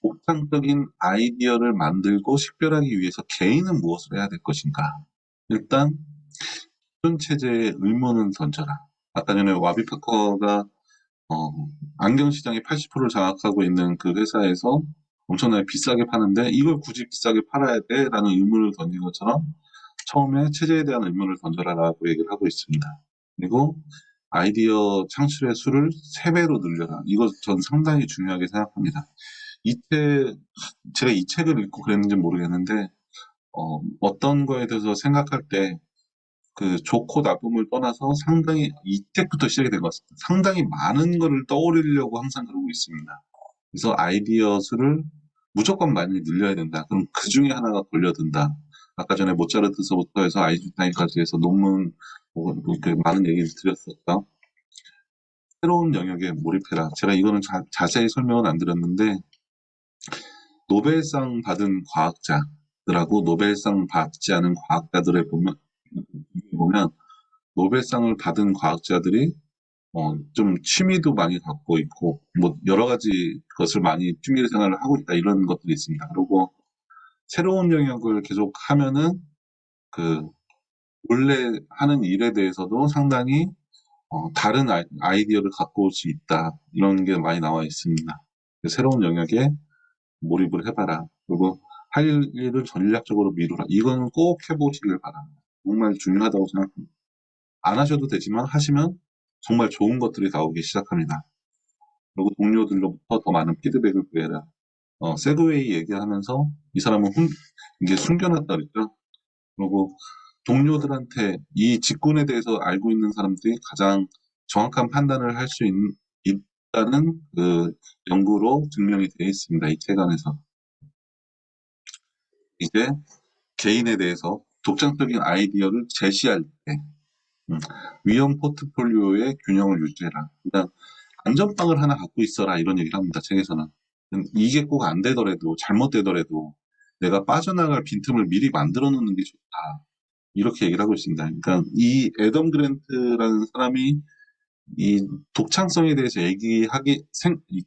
독창적인 아이디어를 만들고 식별하기 위해서 개인은 무엇을 해야 될 것인가? 일단 기존 체제의 의문은 던져라. 아까 전에 와비 파커가 어, 안경 시장의 80%를 장악하고 있는 그 회사에서 엄청나게 비싸게 파는데 이걸 굳이 비싸게 팔아야 돼? 라는 의문을 던진 것처럼 처음에 체제에 대한 의문을 던져라라고 얘기를 하고 있습니다. 그리고 아이디어 창출의 수를 3배로 늘려라. 이거 전 상당히 중요하게 생각합니다. 제가 이 책을 읽고 그랬는지 모르겠는데, 어떤 거에 대해서 생각할 때, 그 좋고 나쁨을 떠나서 상당히 이 책부터 시작이 된 것 같습니다. 상당히 많은 거를 떠올리려고 항상 그러고 있습니다. 그래서 아이디어 수를 무조건 많이 늘려야 된다. 그럼 그 중에 하나가 걸려든다. 아까 전에 모차르트서부터 해서 아인슈타인까지 해서 논문, 이렇게 많은 얘기를 드렸었죠. 새로운 영역에 몰입해라. 제가 이거는 자세히 설명은 안 드렸는데, 노벨상 받은 과학자들하고 노벨상 받지 않은 과학자들을 보면 노벨상을 받은 과학자들이 좀 취미도 많이 갖고 있고 뭐 여러 가지 것을 많이 취미 생활을 하고 있다 이런 것들이 있습니다. 그리고 새로운 영역을 계속 하면은 그 원래 하는 일에 대해서도 상당히 다른 아이디어를 갖고 올 수 있다 이런 게 많이 나와 있습니다. 새로운 영역에 몰입을 해봐라. 그리고 할 일을 전략적으로 미루라. 이거는 꼭 해보시길 바랍니다. 정말 중요하다고 생각합니다. 안 하셔도 되지만 하시면 정말 좋은 것들이 나오기 시작합니다. 그리고 동료들로부터 더 많은 피드백을 구해라. 세그웨이 얘기하면서 이 사람은 이게 숨겨놨다 그랬죠. 그리고 동료들한테 이 직군에 대해서 알고 있는 사람들이 가장 정확한 판단을 할 수 있다는 그 연구로 증명이 되어 있습니다. 이 책 안에서. 이제 개인에 대해서 독창적인 아이디어를 제시할 때 음, 위험 포트폴리오의 균형을 유지해라. 그러니까 안전빵을 하나 갖고 있어라 이런 얘기를 합니다. 책에서는. 이게 꼭 안 되더라도 잘못되더라도 내가 빠져나갈 빈틈을 미리 만들어 놓는 게 좋다. 이렇게 얘기를 하고 있습니다. 그러니까 이 애덤 그랜트라는 사람이 이 독창성에 대해서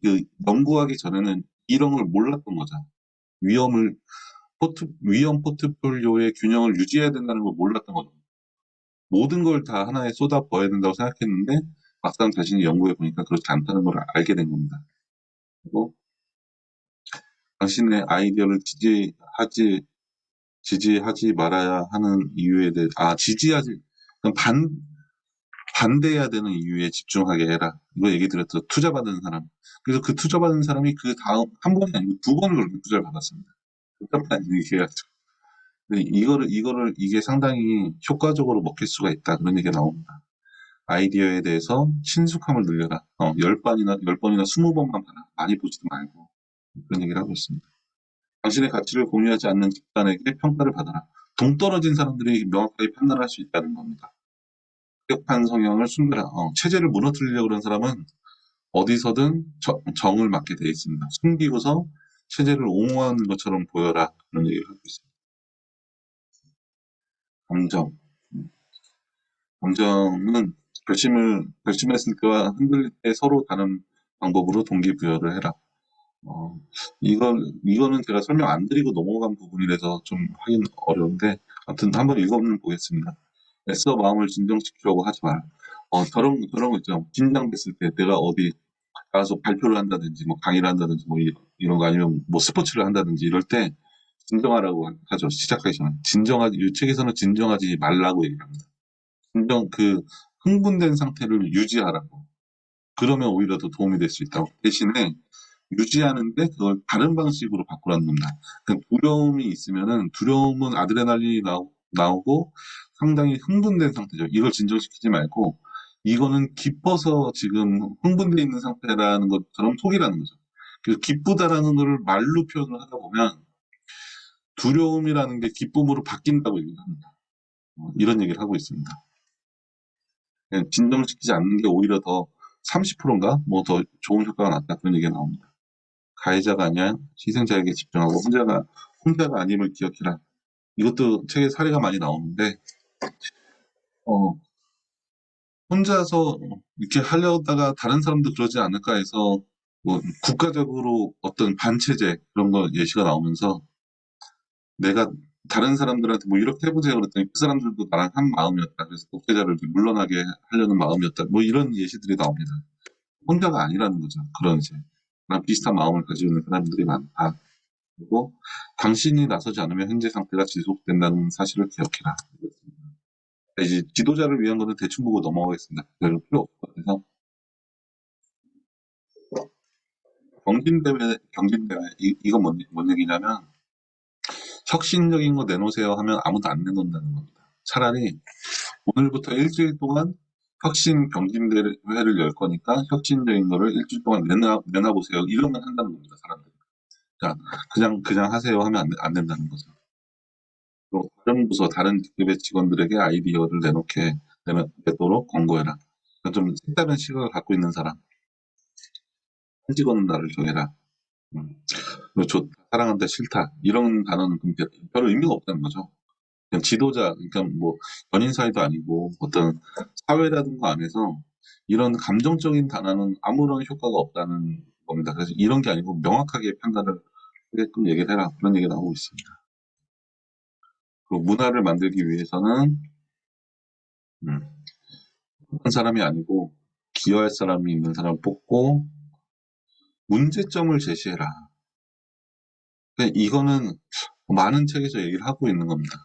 그 연구하기 전에는 이런 걸 몰랐던 거죠. 위험을 위험 포트폴리오의 균형을 유지해야 된다는 걸 몰랐던 거죠. 모든 걸 다 하나에 쏟아 부어야 된다고 생각했는데 막상 자신이 연구해 보니까 그렇지 않다는 걸 알게 된 겁니다. 그리고 당신의 아이디어를 지지하지 말아야 하는 이유에 대해 반대해야 되는 이유에 집중하게 해라. 이거 얘기 드렸죠. 투자받은 사람. 그래서 그 투자받은 사람이 그 다음 한 번이 아니고 두 번을 그렇게 투자를 받았습니다. 잠깐 얘기해야죠. 이게 상당히 효과적으로 먹힐 수가 있다. 그런 얘기가 나옵니다. 아이디어에 대해서 친숙함을 늘려라. 10번이나 20번만 봐라. 많이 보지도 말고. 그런 얘기를 하고 있습니다. 당신의 가치를 공유하지 않는 집단에게 평가를 받아라. 동떨어진 사람들이 명확하게 판단할 수 있다는 겁니다. 급한 성향을 숨겨라. 체제를 무너뜨리려고 그런 사람은 어디서든 정을 맡게 되어 있습니다. 숨기고서 체제를 옹호하는 것처럼 보여라. 그런 얘기를 하고 있습니다. 감정. 감정은 결심했을 때와 흔들릴 때 서로 다른 방법으로 동기부여를 해라. 이거는 제가 설명 안 드리고 넘어간 부분이라서 좀 하긴 어려운데, 아무튼 한번 읽어보겠습니다. 애써 마음을 진정시키려고 하지 마라. 저런 거 있죠. 긴장됐을 때 내가 어디 가서 발표를 한다든지, 뭐 강의를 한다든지, 뭐 이런 거 아니면 뭐 스포츠를 한다든지 이럴 때 진정하라고 하죠. 시작하기 전에. 이 책에서는 진정하지 말라고 얘기합니다. 흥분된 상태를 유지하라고. 그러면 오히려 더 도움이 될 수 있다고. 대신에 유지하는데 그걸 다른 방식으로 바꾸라는 겁니다. 두려움은 아드레날린이 나오고 상당히 흥분된 상태죠. 이걸 진정시키지 말고 이거는 기뻐서 지금 흥분되어 있는 상태라는 것처럼 속이라는 거죠. 그래서 기쁘다라는 걸 말로 표현을 하다 보면 두려움이라는 게 기쁨으로 바뀐다고 얘기를 합니다. 이런 얘기를 하고 있습니다. 진정시키지 않는 게 오히려 더 30%인가? 뭐 더 좋은 효과가 났다. 그런 얘기가 나옵니다. 가해자가 아니야 희생자에게 집중하고 혼자가 아님을 기억해라. 이것도 책에 사례가 많이 나오는데 어, 혼자서 이렇게 하려다가 다른 사람도 그러지 않을까 해서 뭐 국가적으로 어떤 반체제 그런 거 예시가 나오면서 내가 다른 사람들한테 뭐 이렇게 해보세요 그랬더니 그 사람들도 나랑 한 마음이었다. 그래서 독재자를 물러나게 하려는 마음이었다. 뭐 이런 예시들이 나옵니다. 혼자가 아니라는 거죠. 그런 이제 나랑 비슷한 마음을 가지고 있는 사람들이 많다. 그리고 당신이 나서지 않으면 현재 상태가 지속된다는 사실을 기억해라. 이제 지도자를 위한 거는 대충 보고 넘어가겠습니다. 별 필요 없을 것 같아서. 경진대회, 이건 뭔 얘기냐면, 혁신적인 거 내놓으세요 하면 아무도 안 내놓는다는 겁니다. 차라리 오늘부터 일주일 동안 혁신 경진대회를 열 거니까 혁신적인 거를 일주일 동안 내놔보세요. 이러면 한다는 겁니다, 사람들이. 그러니까 그냥 하세요 하면 안 된다는 거죠. 또 다른 부서, 다른 직급의 직원들에게 아이디어를 내도록 권고해라. 그러니까 좀 색다른 시각을 갖고 있는 사람, 한 직원은 나를 정해라. 음. 그리고 좋다, 사랑한다, 싫다 이런 단어는 별 의미가 없다는 거죠. 그냥 지도자, 그러니까 뭐 연인 사이도 아니고 어떤 사회라든가 안에서 이런 감정적인 단어는 아무런 효과가 없다는 겁니다. 그래서 이런 게 아니고 명확하게 판단을 하게끔 얘기를 해라, 그런 얘기가 나오고 있습니다. 그리고 문화를 만들기 위해서는 음, 한 사람이 아니고 기여할 사람이 있는 사람을 뽑고 문제점을 제시해라. 그러니까 이거는 많은 책에서 얘기를 하고 있는 겁니다.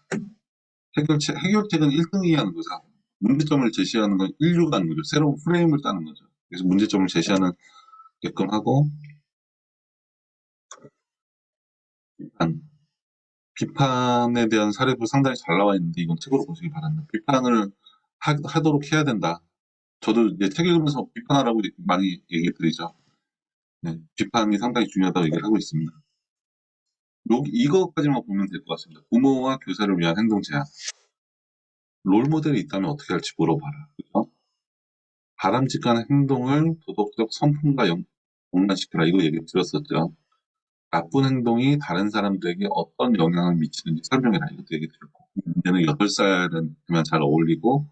해결책은 1등이 하는 거죠. 문제점을 제시하는 건 인류가 하는 거죠. 새로운 프레임을 따는 거죠. 그래서 문제점을 제시하는 게끔 하고, 비판. 비판에 대한 사례도 상당히 잘 나와 있는데, 이건 책으로 보시기 바랍니다. 비판을 하도록 해야 된다. 저도 이제 책 읽으면서 비판하라고 많이 얘기 드리죠. 네, 비판이 상당히 중요하다고 얘기를 하고 있습니다. 이거까지만 보면 될 것 같습니다. 부모와 교사를 위한 행동 제한. 롤 모델이 있다면 어떻게 할지 물어봐라. 그죠? 바람직한 행동을 도덕적 선품과 연관시켜라. 이거 얘기 드렸었죠. 나쁜 행동이 다른 사람들에게 어떤 영향을 미치는지 설명해라. 이것도 얘기 드렸고. 문제는 8살은 되면 잘 어울리고,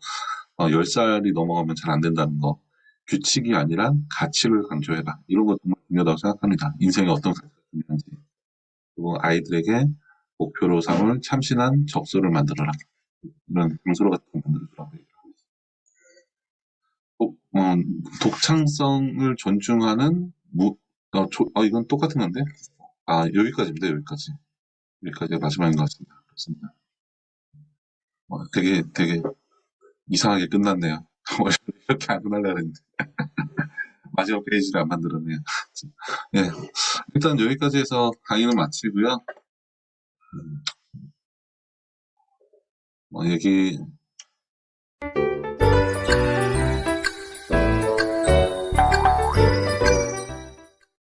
10살이 넘어가면 잘 안 된다는 거. 규칙이 아니라 가치를 강조해라. 이런 거 정말 중요하다고 생각합니다. 인생에 어떤 가치가 중요한지. 그리고 아이들에게 목표로 삼을 참신한 적소를 만들어라. 이런 강소로 같은 거 만들어라. 독창성을 존중하는 이건 똑같은 건데? 여기까지입니다, 여기까지. 여기까지가 마지막인 것 같습니다. 그렇습니다. 되게 이상하게 끝났네요. 원래 이렇게 안 끝날라 했는데. 마지막 페이지를 안 만들었네요. 예, 일단 여기까지 해서 강의는 마치고요. 얘기